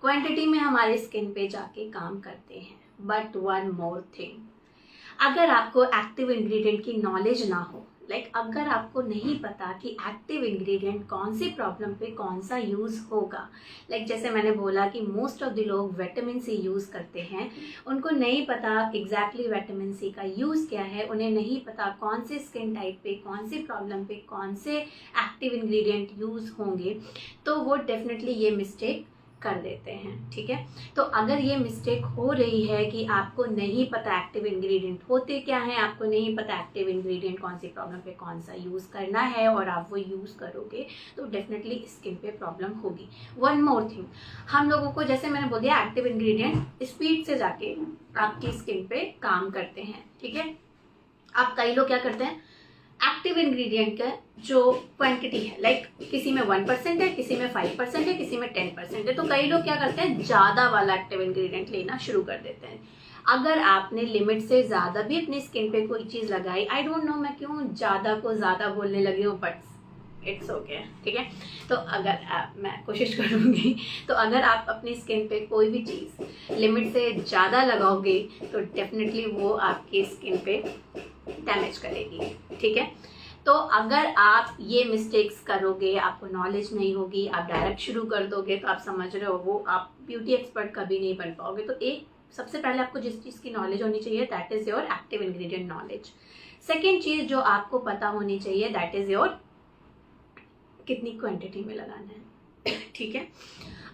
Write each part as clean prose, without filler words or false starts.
Quantity में हमारे skin पे जाके काम करते हैं। बट वन मोर थिंग, अगर आपको एक्टिव इंग्रेडिएंट की नॉलेज ना हो, अगर आपको नहीं पता कि एक्टिव इंग्रेडिएंट कौन सी प्रॉब्लम पे कौन सा यूज़ होगा, जैसे मैंने बोला कि मोस्ट ऑफ द लोग विटामिन सी यूज़ करते हैं, उनको नहीं पता एग्जैक्टली विटामिन सी का यूज़ क्या है, उन्हें नहीं पता कौन से स्किन टाइप पे कौन सी प्रॉब्लम पे कौन से एक्टिव इंग्रेडिएंट यूज़ होंगे, तो वो डेफिनेटली ये मिस्टेक कर देते हैं। ठीक है, तो अगर ये मिस्टेक हो रही है कि आपको नहीं पता एक्टिव इंग्रेडिएंट होते क्या हैं, आपको नहीं पता एक्टिव इंग्रेडिएंट कौन सी प्रॉब्लम पे कौन सा यूज़ करना है और आप वो यूज़ करोगे, तो डेफिनेटली स्किन पे प्रॉब्लम होगी। वन मोर थिंग, हम लोगों को जैसे मैंने बोल दिया एक्टिव इंग्रेडिएंट स्पीड से जाके आपकी स्किन पे काम करते हैं। ठीक है, आप कई लोग क्या करते हैं, एक्टिव इंग्रेडिएंट का जो क्वांटिटी है, किसी में 1% है, किसी में 5% है, किसी में 10% है, तो कई लोग क्या करते हैं ज़्यादा वाला एक्टिव इंग्रेडिएंट लेना शुरू कर देते हैं। अगर आपने लिमिट से ज़्यादा भी अपनी स्किन पे कोई चीज़ लगाई, आई डोंट नो मैं क्यों ज़्यादा को ज़्यादा बोलने लगी हूँ, बट इट्स ओके। ठीक है, तो अगर मैं कोशिश करूँगी, तो अगर आप अपनी स्किन पे कोई भी चीज़ लिमिट से ज़्यादा लगाओगे तो डेफिनेटली वो आपकी स्किन पे डैमेज करेगी। ठीक है, तो अगर आप ये मिस्टेक्स करोगे, आपको नॉलेज नहीं होगी, आप डायरेक्ट शुरू कर दोगे, तो आप समझ रहे हो वो आप ब्यूटी एक्सपर्ट कभी नहीं बन पाओगे। तो एक सबसे पहले आपको जिस चीज़ की नॉलेज होनी चाहिए, that is your active ingredient knowledge. Second चीज़ जो आपको पता होनी चाहिए, दैट इज़ योर कितनी क्वांटिटी में लगाना है। ठीक है,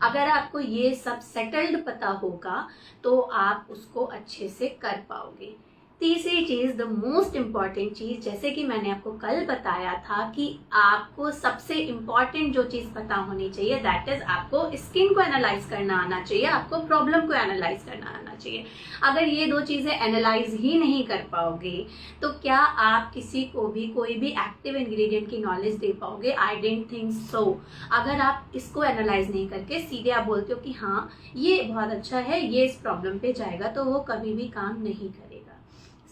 अगर आपको ये सब सेटल्ड पता होगा तो आप उसको अच्छे से कर पाओगे। तीसरी चीज़, द मोस्ट इम्पॉर्टेंट चीज़, जैसे कि मैंने आपको कल बताया था कि आपको सबसे इम्पॉर्टेंट जो चीज़ पता होनी चाहिए, दैट इज़ आपको स्किन को एनालाइज करना आना चाहिए, आपको प्रॉब्लम को एनालाइज करना आना चाहिए। अगर ये दो चीज़ें एनालाइज ही नहीं कर पाओगे तो क्या आप किसी को भी कोई भी एक्टिव इंग्रेडिएंट की नॉलेज दे पाओगे? I don't think so. अगर आप इसको एनालाइज नहीं करके सीधे आप बोलते हो कि हाँ ये बहुत अच्छा है, ये इस प्रॉब्लम पे जाएगा, तो वो कभी भी काम नहीं करेगा।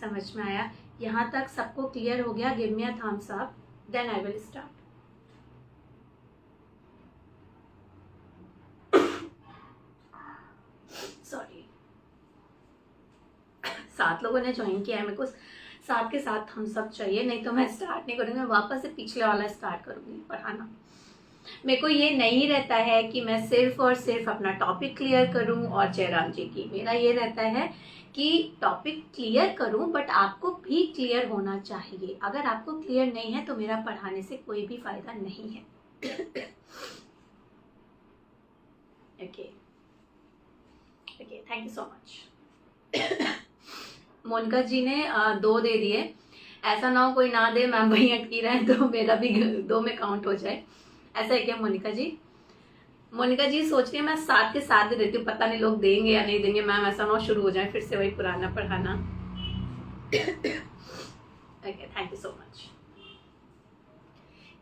समझ में आया? यहाँ तक सबको क्लियर हो गया? Give me a thumbs up, then I will start. Sorry, 7 लोगों ने ज्वाइन किया है, मेरे को 7 के साथ थम्स अप चाहिए, नहीं तो मैं स्टार्ट नहीं करूँगी, मैं वापस से पिछले वाला स्टार्ट करूँगी पढ़ाना। मेरे को ये नहीं रहता है कि मैं सिर्फ और सिर्फ अपना टॉपिक क्लियर करूं और जयराम जी की, मेरा ये रहता है कि टॉपिक क्लियर करूं, बट आपको भी क्लियर होना चाहिए। अगर आपको क्लियर नहीं है तो मेरा पढ़ाने से कोई भी फायदा नहीं है। Okay, thank you so much. Monika ji ने 2 दे दिए, ऐसा ना हो कोई ना दे, मैम वहीं अटकी रहे तो मेरा भी 2 में काउंट हो जाए। ऐसा है क्या मोनिका जी? मोनिका जी सोच रही है मैं 7 के 7 दे देती हूँ, पता नहीं लोग देंगे या नहीं देंगे। मैम ऐसा ना शुरू हो जाए फिर से वही पुराना पढ़ाना। Okay, thank you so much.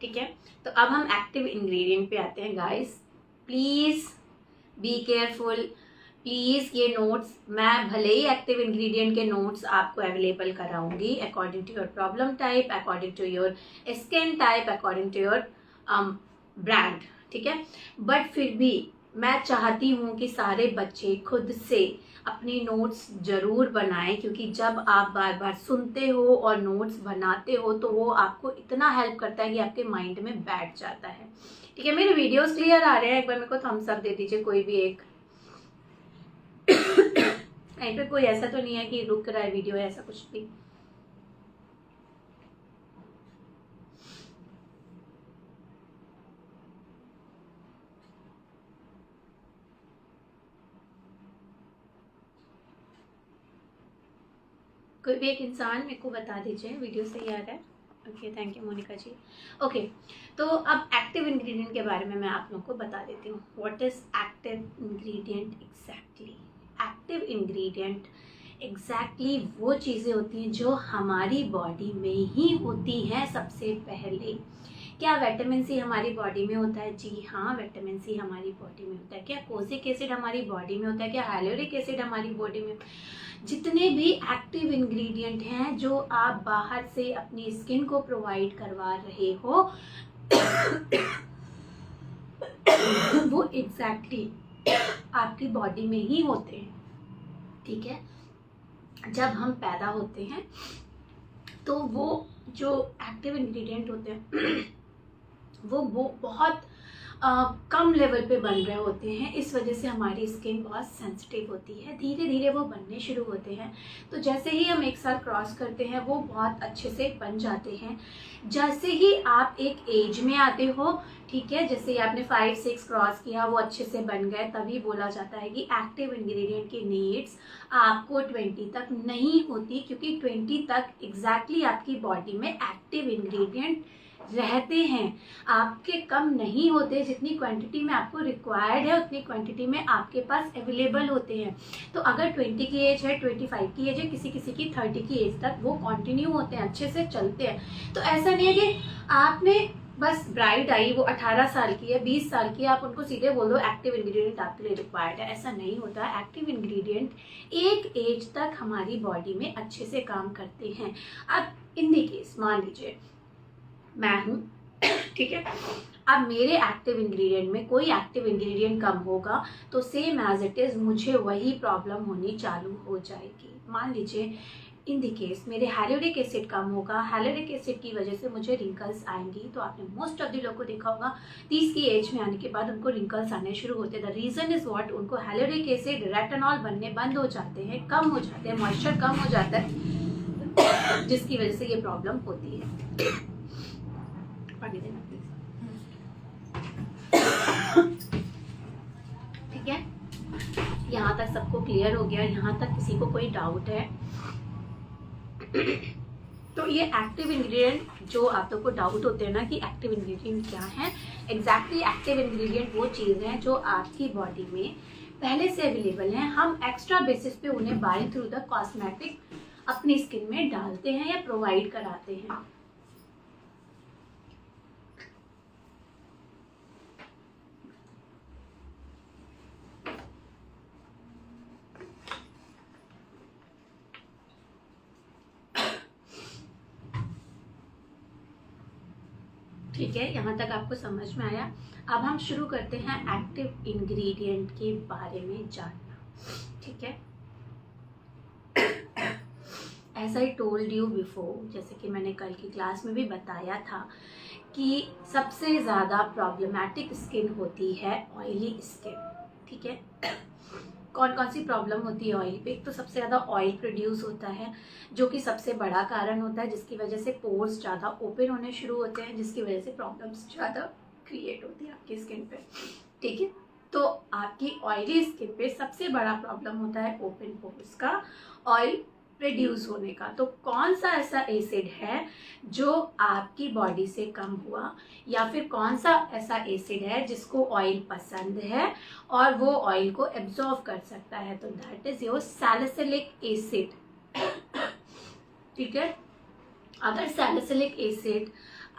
ठीक है, तो अब हम एक्टिव इंग्रेडिएंट पे आते हैं। Guys please be careful, please ये नोट्स, मैं भले ही एक्टिव इंग्रेडिएंट के नोट्स आपको अवेलेबल कराऊंगी according to your problem type, according to your skin type, according to your brand. ठीक है, बट फिर भी मैं चाहती हूँ कि सारे बच्चे खुद से अपनी नोट्स जरूर बनाएं, क्योंकि जब आप बार बार सुनते हो और नोट्स बनाते हो तो वो आपको इतना हेल्प करता है कि आपके माइंड में बैठ जाता है। ठीक है, मेरे वीडियोस क्लियर आ रहे हैं? एक बार मेरे को थम्स अप दे दीजिए कोई भी एक। कहीं पे कोई ऐसा तो नहीं है कि रुक रहा है वीडियो, ऐसा कुछ भी? कोई भी एक इंसान मेरे को बता दीजिए वीडियो सही आ रहा है। Okay, thank you Monika ji. Okay, तो अब एक्टिव इंग्रेडिएंट के बारे में मैं आप लोगों को बता देती हूँ। What is active ingredient exactly? Active ingredient exactly वो चीज़ें होती हैं जो हमारी बॉडी में ही होती हैं सबसे पहले। क्या विटामिन सी हमारी बॉडी में होता है? जी हाँ, विटामिन सी हमारी बॉडी में होता है। क्या कोजिक एसिड हमारी बॉडी में होता है? क्या हाइलोरिक एसिड हमारी बॉडी में? जितने भी एक्टिव इंग्रेडिएंट हैं जो आप बाहर से अपनी स्किन को प्रोवाइड करवा रहे हो वो एग्जैक्टली आपकी बॉडी में ही होते हैं, ठीक है। जब हम पैदा होते हैं तो वो जो एक्टिव इंग्रेडिएंट होते हैं वो बहुत कम लेवल पे बन रहे होते हैं। इस वजह से हमारी स्किन बहुत सेंसिटिव होती है, धीरे धीरे वो बनने शुरू होते हैं। तो जैसे ही हम 1 साल क्रॉस करते हैं वो बहुत अच्छे से बन जाते हैं। जैसे ही आप एक एज में आते हो, ठीक है, जैसे ही आपने 5-6 क्रॉस किया, वो अच्छे से बन गए, तभी बोला जाता है कि एक्टिव इंग्रेडिएंट की नीड्स आपको 20 तक नहीं होती, क्योंकि 20 तक एग्जैक्टली आपकी बॉडी में एक्टिव इंग्रेडिएंट रहते हैं। आपके कम नहीं होते, जितनी क्वांटिटी में आपको रिक्वायर्ड है उतनी क्वांटिटी में आपके पास अवेलेबल होते हैं। तो अगर 20 की एज है, 25 की एज है, किसी किसी की 30 की एज तक वो कंटिन्यू होते हैं, अच्छे से चलते हैं। तो ऐसा नहीं है कि आपने बस ब्राइड आई, वो 18 साल की है, 20 साल की है, आप उनको सीधे बोल दो एक्टिव इंग्रेडिएंट आपके लिए रिक्वायर्ड है। ऐसा नहीं होता। एक्टिव इंग्रेडिएंट एक एज तक हमारी बॉडी में अच्छे से काम करते हैं। अब इन द केस मान लीजिए मैं हूँ, ठीक है, अब मेरे एक्टिव इंग्रेडिएंट में कोई एक्टिव इंग्रेडिएंट कम होगा तो सेम एज इट इज मुझे वही प्रॉब्लम होनी चालू हो जाएगी। मान लीजिए इन द केस मेरे हैलोरिक एसिड कम होगा, हैलोरिक एसिड की वजह से मुझे रिंकल्स आएंगी। तो आपने मोस्ट ऑफ द लोग को देखा होगा 30 की एज में आने के बाद उनको रिंकल्स आने शुरू होते हैं। द रीजन इज व्हाट, उनको हैलोरिक एसिड, रेटिनॉल बनने बंद हो जाते हैं, कम हो जाते हैं, मॉइस्चर कम हो जाता है, जिसकी वजह से ये प्रॉब्लम होती है। पानी देना प्लीज। ठीक है, यहाँ तक सबको क्लियर हो गया? यहाँ तक किसी को कोई डाउट है? तो ये एक्टिव इंग्रेडिएंट जो आप लोग को डाउट होते हैं ना कि एक्टिव इंग्रेडिएंट क्या है, एग्जैक्टली एक्टिव इंग्रेडिएंट वो चीज़ है जो आपकी बॉडी में पहले से अवेलेबल हैं। हम एक्स्ट्रा बेसिस पे उन्हें बाय थ्रू द कॉस्मेटिक अपनी स्किन में डालते हैं या प्रोवाइड कराते हैं। ठीक है, यहाँ तक आपको समझ में आया? अब हम शुरू करते हैं एक्टिव इंग्रेडिएंट के बारे में जानना। ठीक है, as I told you before, जैसे कि मैंने कल की क्लास में भी बताया था कि सबसे ज़्यादा प्रॉब्लमैटिक स्किन होती है ऑयली स्किन। ठीक है, कौन कौन सी प्रॉब्लम होती है ऑयल पे? एक तो सबसे ज़्यादा ऑयल प्रोड्यूस होता है, जो कि सबसे बड़ा कारण होता है, जिसकी वजह से पोर्स ज़्यादा ओपन होने शुरू होते हैं, जिसकी वजह से प्रॉब्लम्स ज़्यादा क्रिएट होती है आपकी स्किन पे। ठीक है, तो आपकी ऑयली स्किन पे सबसे बड़ा प्रॉब्लम होता है ओपन पोर्स का, ऑयल रिड्यूस होने का। तो कौन सा ऐसा एसिड है जो आपकी बॉडी से कम हुआ, या फिर कौन सा ऐसा एसिड है जिसको ऑयल पसंद है और वो ऑयल को एब्जॉर्ब कर सकता है? तो that is your salicylic acid. ठीक है, अगर सैलिसिलिक एसिड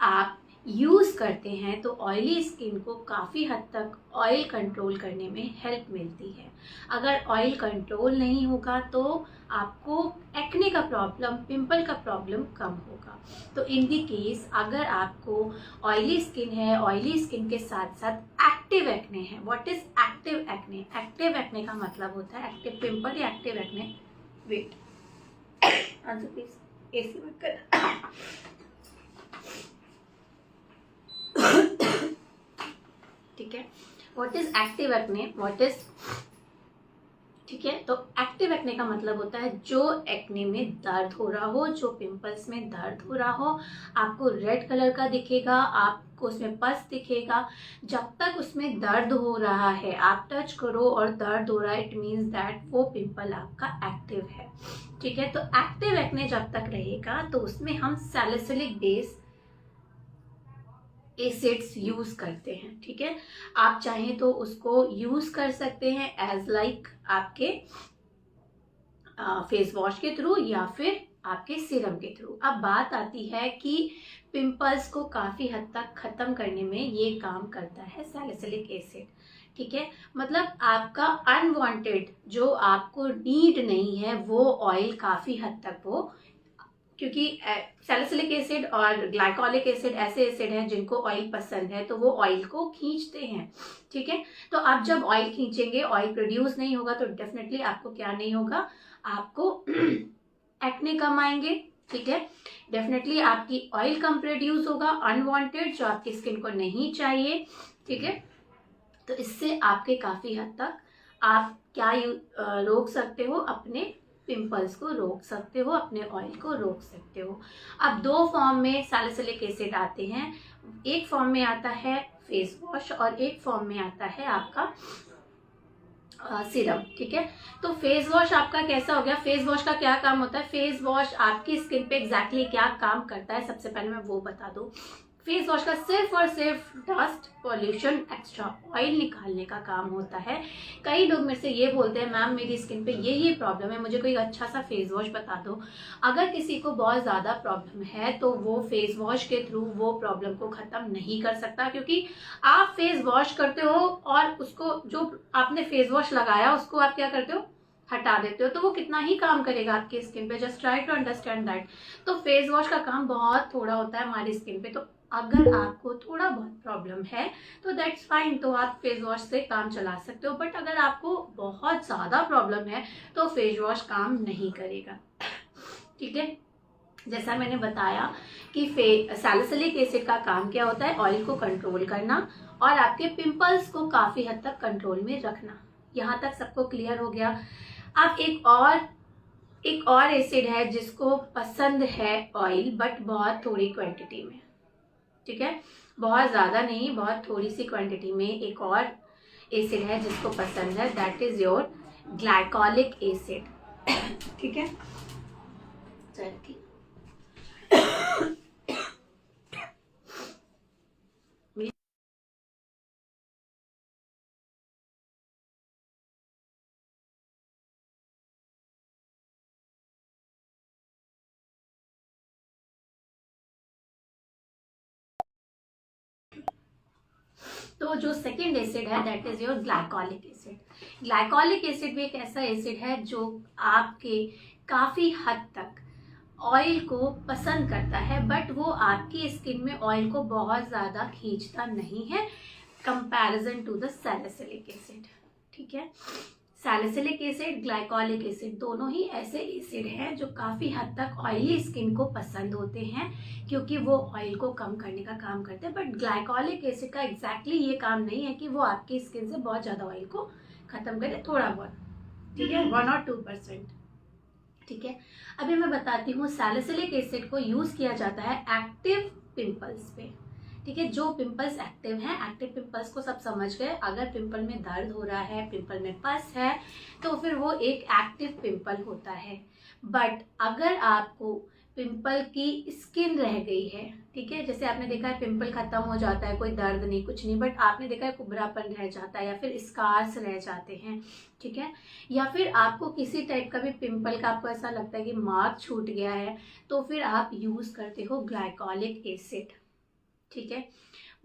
आप यूज करते हैं तो ऑयली स्किन को काफ़ी हद तक ऑयल कंट्रोल करने में हेल्प मिलती है। अगर ऑयल कंट्रोल नहीं होगा तो आपको एक्ने का प्रॉब्लम, पिंपल का प्रॉब्लम कम होगा। तो इन दी केस अगर आपको ऑयली स्किन है, ऑयली स्किन के साथ साथ एक्टिव एक्ने है। What is active acne? Active acne का मतलब होता है एक्टिव पिंपल या active acne. Wait answer please, AC मत कर। ठीक है, what is active acne, what is, ठीक है, तो एक्टिव एक्ने का मतलब होता है जो एक्ने में दर्द हो रहा हो, जो पिंपल्स में दर्द हो रहा हो, आपको रेड कलर का दिखेगा, आपको उसमें पस दिखेगा। जब तक उसमें दर्द हो रहा है, आप टच करो और दर्द हो रहा है, इट मीन्स दैट वो पिंपल आपका एक्टिव है। ठीक है, तो एक्टिव एक्ने जब तक रहेगा तो उसमें हम सैलिसिलिक बेस एसिड्स यूज करते हैं। ठीक है, आप चाहें तो उसको यूज कर सकते हैं एज लाइक आपके फेस वॉश के थ्रू या फिर आपके सीरम के थ्रू। अब बात आती है कि पिंपल्स को काफी हद तक खत्म करने में ये काम करता है सैलिसिलिक एसिड। ठीक है, मतलब आपका अनवांटेड जो आपको नीड नहीं है वो ऑयल काफी हद तक वो क्योंकि सैलिसिलिक एसिड और ग्लाइकोलिक एसिड ऐसे एसिड हैं जिनको ऑयल पसंद है, तो वो ऑयल को खींचते हैं। ठीक है, तो आप जब ऑयल खींचेंगे, ऑयल प्रोड्यूस नहीं होगा तो डेफिनेटली आपको क्या नहीं होगा, आपको एक्ने कम आएंगे। ठीक है, डेफिनेटली आपकी ऑयल कम प्रोड्यूस होगा अनवांटेड, जो आपकी स्किन को नहीं चाहिए। ठीक है, तो इससे आपके काफी हद तक आप क्या रोक सकते हो, अपने पिंपल्स को रोक सकते हो, अपने ऑयल को रोक सकते हो। अब दो फॉर्म में सैलिसिलिक एसिड आते हैं, एक फॉर्म में आता है फेस वॉश और एक फॉर्म में आता है आपका सीरम। ठीक है, तो फेस वॉश आपका कैसा हो गया, फेस वॉश का क्या काम होता है, फेस वॉश आपकी स्किन पे एग्जैक्टली क्या काम करता है, सबसे पहले मैं वो बता दूं। फेस वॉश का सिर्फ और सिर्फ डस्ट, पॉल्यूशन, एक्स्ट्रा ऑयल निकालने का काम होता है। कई लोग मेरे से ये बोलते हैं, मैम मेरी स्किन पे ये प्रॉब्लम है, मुझे कोई अच्छा सा फेस वॉश बता दो। अगर किसी को बहुत ज़्यादा प्रॉब्लम है तो वो फेस वॉश के थ्रू वो प्रॉब्लम को ख़त्म नहीं कर सकता, क्योंकि आप फेस वॉश करते हो और उसको, जो आपने फेस वॉश लगाया उसको आप क्या करते हो, हटा देते हो, तो वो कितना ही काम करेगा आपकी स्किन पे। Just try to understand that. तो फेस वॉश का काम बहुत थोड़ा होता है हमारी स्किन पे। तो अगर आपको थोड़ा बहुत प्रॉब्लम है तो दैट्स फाइन, तो आप फेस वॉश से काम चला सकते हो। बट अगर आपको बहुत ज्यादा प्रॉब्लम है तो फेस वॉश काम नहीं करेगा। ठीक है, जैसा मैंने बताया कि सैलिसिलिक एसिड का काम क्या होता है, ऑयल को कंट्रोल करना और आपके पिंपल्स को काफी हद तक कंट्रोल में रखना। यहाँ तक सबको क्लियर हो गया। अब एक और एसिड है जिसको पसंद है ऑयल, बट बहुत थोड़ी क्वांटिटी में। ठीक है, बहुत ज्यादा नहीं, बहुत थोड़ी सी क्वांटिटी में एक और एसिड है जिसको पसंद है, that is your glycolic acid. ठीक है, चलिए तो जो सेकेंड एसिड है that is your glycolic acid. Glycolic acid भी एक ऐसा एसिड है जो आपके काफी हद तक ऑयल को पसंद करता है, बट वो आपकी स्किन में ऑयल को बहुत ज्यादा खींचता नहीं है comparison to the salicylic acid. ठीक है, सैलिसिलिक एसिड, ग्लाइकोलिक एसिड दोनों ही ऐसे एसिड हैं जो काफी हद तक ऑयली स्किन को पसंद होते हैं, क्योंकि वो ऑयल को कम करने का काम करते हैं। बट ग्लाइकोलिक एसिड का एग्जैक्टली ये काम नहीं है कि वो आपकी स्किन से बहुत ज्यादा ऑयल को खत्म करे, थोड़ा बहुत। ठीक है, 1 और 2%। ठीक है, अभी मैं बताती हूँ सैलिसिलिक एसिड को यूज किया जाता है एक्टिव पिंपल्स पे। ठीक है, जो पिंपल्स एक्टिव हैं, एक्टिव पिंपल्स को सब समझ गए। अगर पिंपल में दर्द हो रहा है, पिंपल में पस है, तो फिर वो एक एक्टिव पिंपल होता है। बट अगर आपको पिंपल की स्किन रह गई है, ठीक है, जैसे आपने देखा है पिंपल खत्म हो जाता है, कोई दर्द नहीं, कुछ नहीं, बट आपने देखा है कुबरापन रह जाता है या फिर स्कार्स रह जाते हैं। ठीक है, या फिर आपको किसी टाइप का भी पिंपल का आपको ऐसा लगता है कि मार्क छूट गया है, तो फिर आप यूज करते हो ग्लाइकोलिक एसिड। ठीक है,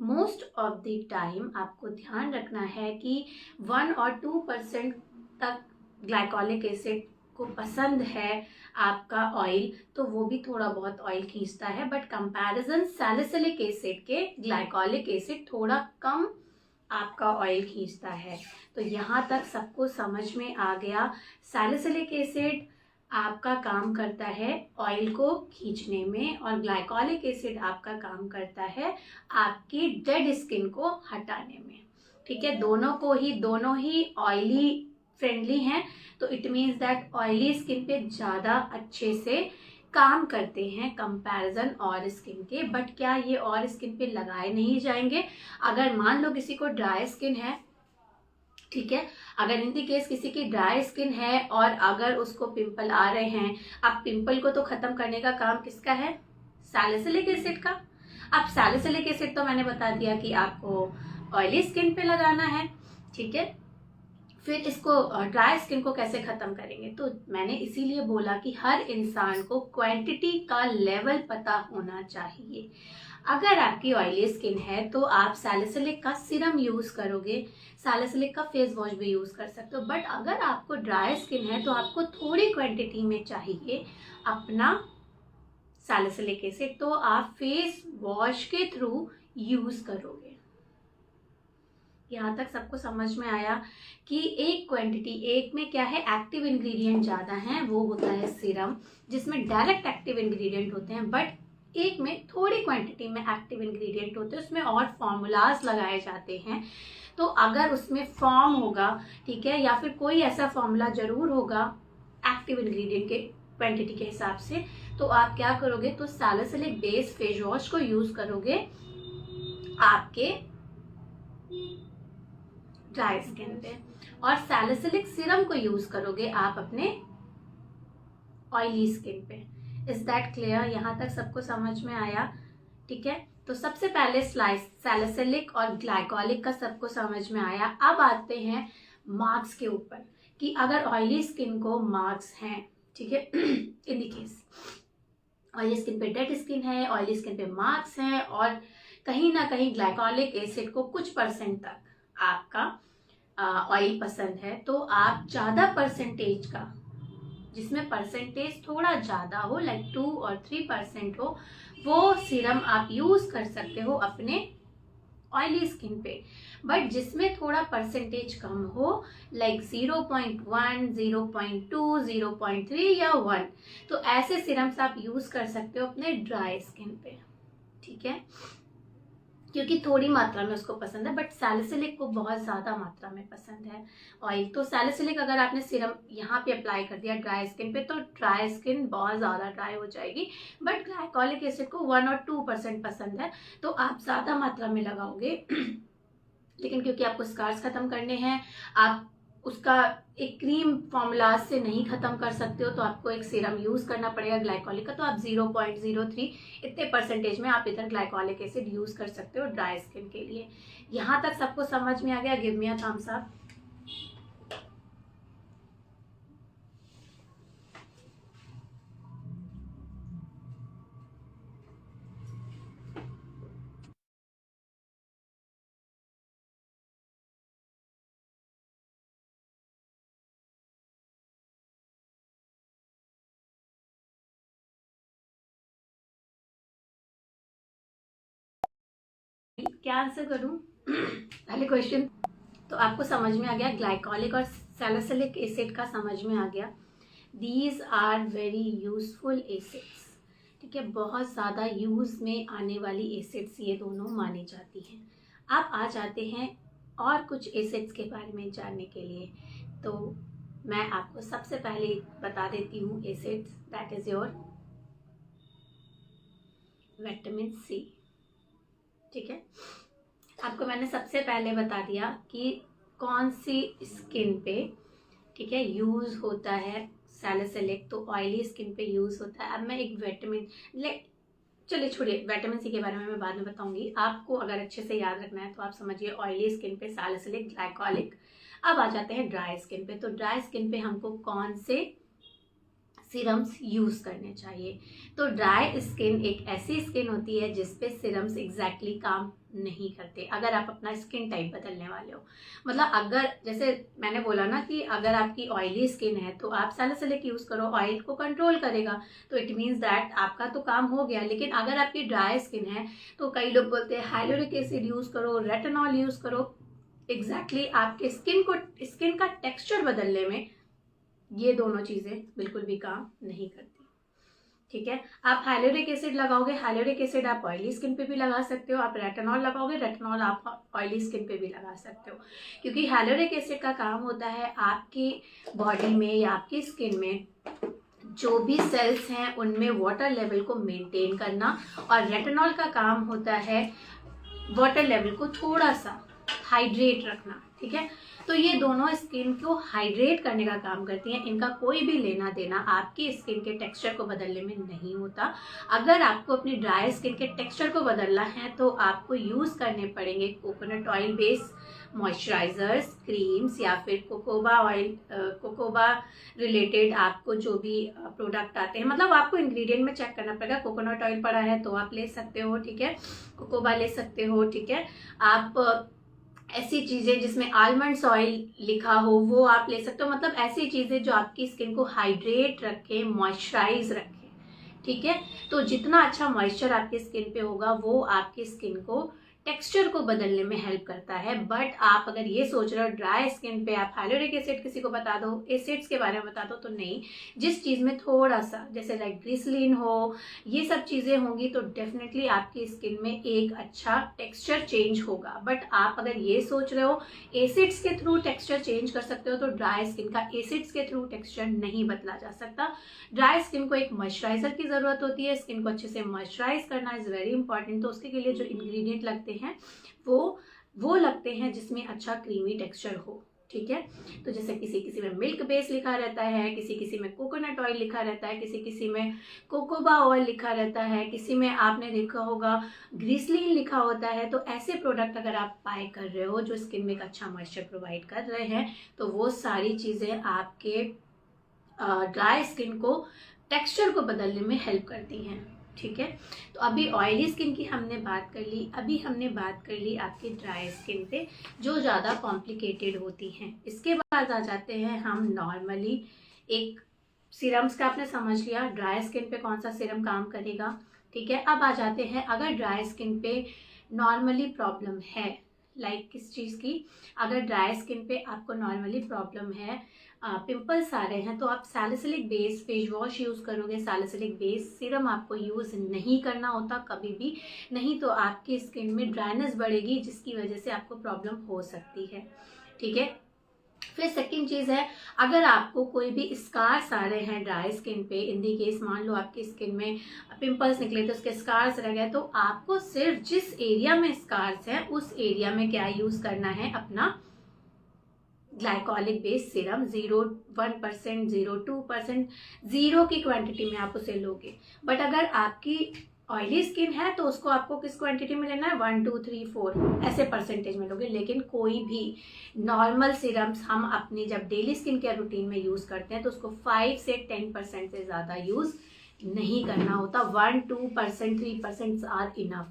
मोस्ट ऑफ द टाइम आपको ध्यान रखना है कि 1 और 2% तक ग्लाइकोलिक एसिड को पसंद है आपका ऑयल, तो वो भी थोड़ा बहुत ऑयल खींचता है। बट कंपैरिजन सैलिसिलिक एसिड के ग्लाइकोलिक एसिड थोड़ा कम आपका ऑयल खींचता है। तो यहाँ तक सबको समझ में आ गया, सैलिसिलिक एसिड आपका काम करता है ऑयल को खींचने में और ग्लाइकोलिक एसिड आपका काम करता है आपकी डेड स्किन को हटाने में। ठीक है, दोनों ही ऑयली फ्रेंडली हैं, तो it means that oily skin पे ज़्यादा अच्छे से काम करते हैं कंपैरिजन और स्किन के। बट क्या ये और स्किन पे लगाए नहीं जाएंगे? अगर मान लो किसी को ड्राई स्किन है, ठीक है, अगर इन दी केस किसी की ड्राई स्किन है और अगर उसको पिंपल आ रहे हैं, अब पिंपल को तो खत्म करने का काम किसका है? सैलिसिलिक एसिड का। अब सैलिसिलिक एसिड तो मैंने बता दिया कि आपको ऑयली स्किन पे लगाना है। ठीक है, फिर इसको ड्राई स्किन को कैसे खत्म करेंगे? तो मैंने इसीलिए बोला कि हर इंसान को क्वांटिटी का लेवल पता होना चाहिए। अगर आपकी ऑयली स्किन है तो आप सैलिसिलिक का सीरम यूज करोगे, सैलिसिलिक का फेस वॉश भी यूज कर सकते हो। बट अगर आपको ड्राई स्किन है तो आपको थोड़ी क्वांटिटी में चाहिए अपना सैलिसिलिक एसिड, तो आप फेस वॉश के थ्रू यूज करोगे। यहाँ तक सबको समझ में आया कि एक क्वांटिटी, एक में क्या है एक्टिव इंग्रेडिएंट ज़्यादा है, वो होता है सीरम, जिसमें डायरेक्ट एक्टिव इंग्रेडिएंट होते हैं, बट एक में थोड़ी क्वांटिटी में एक्टिव इंग्रेडिएंट होते हैं, उसमें और फॉर्मूलाज लगाए जाते हैं। तो अगर उसमें फॉर्म होगा, ठीक है, या फिर कोई ऐसा फॉर्मूला जरूर होगा एक्टिव इंग्रेडिएंट के क्वांटिटी के हिसाब से, तो आप क्या करोगे, तो सैलिसिलिक बेस्ड फेस वॉश को यूज करोगे आपके ड्राई स्किन पे, और सैलिसिलिक सीरम को यूज करोगे आप अपने ऑयली स्किन पे। Is that clear? यहाँ तक सबको समझ में आया? ठीक है, तो सबसे पहले सैलिसिलिक और ग्लाइकोलिक का सबको समझ में आया। अब आते हैं मार्क्स के ऊपर कि अगर ऑयली स्किन को मार्क्स हैं, ठीक है, in the case oily skin पे डेड स्किन है, ऑयली स्किन पे मार्क्स हैं, और कहीं ना कहीं ग्लाइकोलिक एसिड को कुछ परसेंट तक आपका ऑयल पसंद है, तो आप ज़्यादा परसेंटेज का, जिसमें परसेंटेज थोड़ा ज़्यादा हो, लाइक 2 और 3% हो, वो सीरम आप यूज कर सकते हो अपने ऑयली स्किन पे। बट जिसमें थोड़ा परसेंटेज कम हो, लाइक 0.1, 0.2, 0.3 या 1, तो ऐसे सीरम्स आप यूज कर सकते हो अपने ड्राई स्किन पे, ठीक है, क्योंकि थोड़ी मात्रा में उसको पसंद है। बट सैलिसिलिक को बहुत ज़्यादा मात्रा में पसंद है ऑयल, तो सैलिसिलिक अगर आपने सीरम यहाँ पे अप्लाई कर दिया ड्राई स्किन पे, तो ड्राई स्किन बहुत ज़्यादा ड्राई हो जाएगी। बट ग्लाइकोलिक एसिड को 1 और 2% पसंद है, तो आप ज़्यादा मात्रा में लगाओगे। लेकिन क्योंकि आपको स्कार्स खत्म करने हैं, आप उसका एक क्रीम फॉर्मूला से नहीं खत्म कर सकते हो, तो आपको एक सीरम यूज करना पड़ेगा ग्लाइकोलिक का, तो आप 0.03 इतने परसेंटेज में आप इधर ग्लाइकोलिक एसिड यूज कर सकते हो ड्राई स्किन के लिए। यहाँ तक सबको समझ में आ गया? Give me a thumbs up. क्या आंसर करूं? पहले क्वेश्चन तो आपको समझ में आ गया, ग्लाइकोलिक और सैलिसिलिक एसिड का समझ में आ गया। These are very useful acids, ठीक है, बहुत ज़्यादा यूज में आने वाली एसिड्स ये दोनों मानी जाती हैं। आप आ जाते हैं और कुछ एसिड्स के बारे में जानने के लिए, तो मैं आपको सबसे पहले बता देती हूँ acids, that is your vitamin C, ठीक है। आपको मैंने सबसे पहले बता दिया कि कौन सी स्किन पे, ठीक है, यूज होता है सैलिसिलिक, तो ऑयली स्किन पे यूज होता है। अब मैं एक विटामिन, चलिए छोड़िए, विटामिन सी के बारे में मैं बाद में बताऊंगी। आपको अगर अच्छे से याद रखना है तो आप समझिए ऑयली स्किन पे सैलिसिलिक, ग्लाइकोलिक। अब आ जाते हैं ड्राई स्किन पे, तो ड्राई स्किन पे हमको कौन से सीरम्स यूज करने चाहिए। तो ड्राई स्किन एक ऐसी स्किन होती है जिसपे सीरम्स एग्जैक्टली काम नहीं करते, अगर आप अपना स्किन टाइप बदलने वाले हो। मतलब अगर, जैसे मैंने बोला ना कि अगर आपकी ऑयली स्किन है तो आप सैलिसिलिक यूज करो, ऑयल को कंट्रोल करेगा, तो इट मीन्स दैट आपका तो काम हो गया। लेकिन अगर आपकी ड्राई स्किन है तो कई लोग बोलते हैं हाइलोरिक एसिड यूज करो, रेटिनॉल यूज करो। एग्जैक्टली आपके स्किन का टेक्सचर बदलने में ये दोनों चीजें बिल्कुल भी काम नहीं करती, ठीक है। आप हाइलोरिक एसिड लगाओगे, हाइलोरिक एसिड आप ऑयली स्किन पे भी लगा सकते हो। आप रेटिनॉल लगाओगे, रेटिनॉल आप ऑयली स्किन पे भी लगा सकते हो, क्योंकि हाइलोरिक एसिड का काम होता है आपकी बॉडी में या आपकी स्किन में जो भी सेल्स हैं उनमें वाटर लेवल को मेंटेन करना, और रेटिनॉल का काम होता है वाटर लेवल को थोड़ा सा हाइड्रेट रखना, ठीक है। तो ये दोनों स्किन को हाइड्रेट करने का काम करती हैं। इनका कोई भी लेना देना आपकी स्किन के टेक्सचर को बदलने में नहीं होता। अगर आपको अपनी ड्राई स्किन के टेक्सचर को बदलना है तो आपको यूज करने पड़ेंगे coconut oil based moisturisers, creams, या फिर कोकोबा ऑयल, कोकोबा रिलेटेड आपको जो भी प्रोडक्ट आते हैं, मतलब आपको इंग्रेडिएंट में चेक करना पड़ेगा। कोकोनट ऑयल पड़ा है तो आप ले सकते हो, ठीक है, कोकोबा ले सकते हो, ठीक है। आप ऐसी चीजें जिसमें आलमंड्स ऑयल लिखा हो वो आप ले सकते हो। मतलब ऐसी चीजें जो आपकी स्किन को हाइड्रेट रखे, मॉइस्चराइज रखे, ठीक है। तो जितना अच्छा मॉइस्चर आपके स्किन पे होगा वो आपकी स्किन को टेक्सचर को बदलने में हेल्प करता है। बट आप अगर ये सोच रहे हो ड्राई स्किन पे आप हाइलोरिक एसिड किसी को बता दो, एसिड्स के बारे में बता दो, तो नहीं। जिस चीज़ में थोड़ा सा जैसे लाइक ग्लिसरीन हो, ये सब चीज़ें होंगी तो डेफिनेटली आपकी स्किन में एक अच्छा टेक्सचर चेंज होगा। बट आप अगर ये सोच रहे हो एसिड्स के थ्रू टेक्सचर चेंज कर सकते हो, तो ड्राई स्किन का एसिड्स के थ्रू टेक्सचर नहीं बदला जा सकता। ड्राई स्किन को एक मॉइस्चराइजर की जरूरत होती है, स्किन को अच्छे से मॉइस्चराइज करना इज वेरी इंपॉर्टेंट। तो उसके लिए जो इंग्रेडिएंट लगते हैं वो लगते हैं जिसमें अच्छा क्रीमी टेक्सचर हो, ठीक है। तो जैसे किसी में मिल्क बेस लिखा रहता है, किसी में कोकोनट ऑयल लिखा रहता है, किसी में कोकोबा ऑयल लिखा रहता है, किसी में आपने देखा होगा ग्लिसरीन लिखा होता है। तो ऐसे प्रोडक्ट अगर आप बाय कर रहे हो जो स्किन में एक अच्छा मॉइस्चर प्रोवाइड कर रहे हैं, तो वो सारी चीज़ें आपके ड्राई स्किन को टेक्सचर को बदलने में हेल्प करती हैं, ठीक है। तो अभी ऑयली स्किन की हमने बात कर ली, अभी हमने बात कर ली आपकी ड्राई स्किन पे जो ज़्यादा कॉम्प्लिकेटेड होती हैं। इसके बाद आ जाते हैं हम नॉर्मली एक सीरम्स का आपने समझ लिया ड्राई स्किन पे कौन सा सीरम काम करेगा, ठीक है। अब आ जाते हैं अगर ड्राई स्किन पे नॉर्मली प्रॉब्लम है, लाइक किस चीज़ की, अगर ड्राई स्किन पे आपको नॉर्मली प्रॉब्लम है, पिंपल्स आ रहे हैं, तो आप salicylic base face wash use करोगे। सैलिसिलिक बेस सीरम आपको यूज़ नहीं करना होता कभी भी, नहीं तो आपकी स्किन में ड्राइनेस बढ़ेगी जिसकी वजह से आपको प्रॉब्लम हो सकती है, ठीक है। फिर सेकंड चीज़ है, अगर आपको कोई भी स्कार्स आ रहे हैं ड्राई स्किन पे, इन दी केस मान लो आपकी स्किन में पिंपल्स निकले तो उसके स्कार्स रह गए, तो आपको सिर्फ जिस एरिया में स्कार्स है उस एरिया में क्या यूज़ करना है, अपना ग्लाइकोलिक बेस सीरम 0.1%, 0.2%, 0 की क्वांटिटी में आप उसे लोगे। बट अगर आपकी ऑयली स्किन है तो उसको आपको किस क्वांटिटी में लेना है, 1, 2, 3, 4 ऐसे परसेंटेज में लोगे। लेकिन कोई भी नॉर्मल सीरम्स हम अपनी जब डेली स्किन केयर रूटीन में यूज़ करते हैं तो उसको 5 से 10% से ज़्यादा यूज़ नहीं करना होता। 1, 2%, 3% आर इनफ,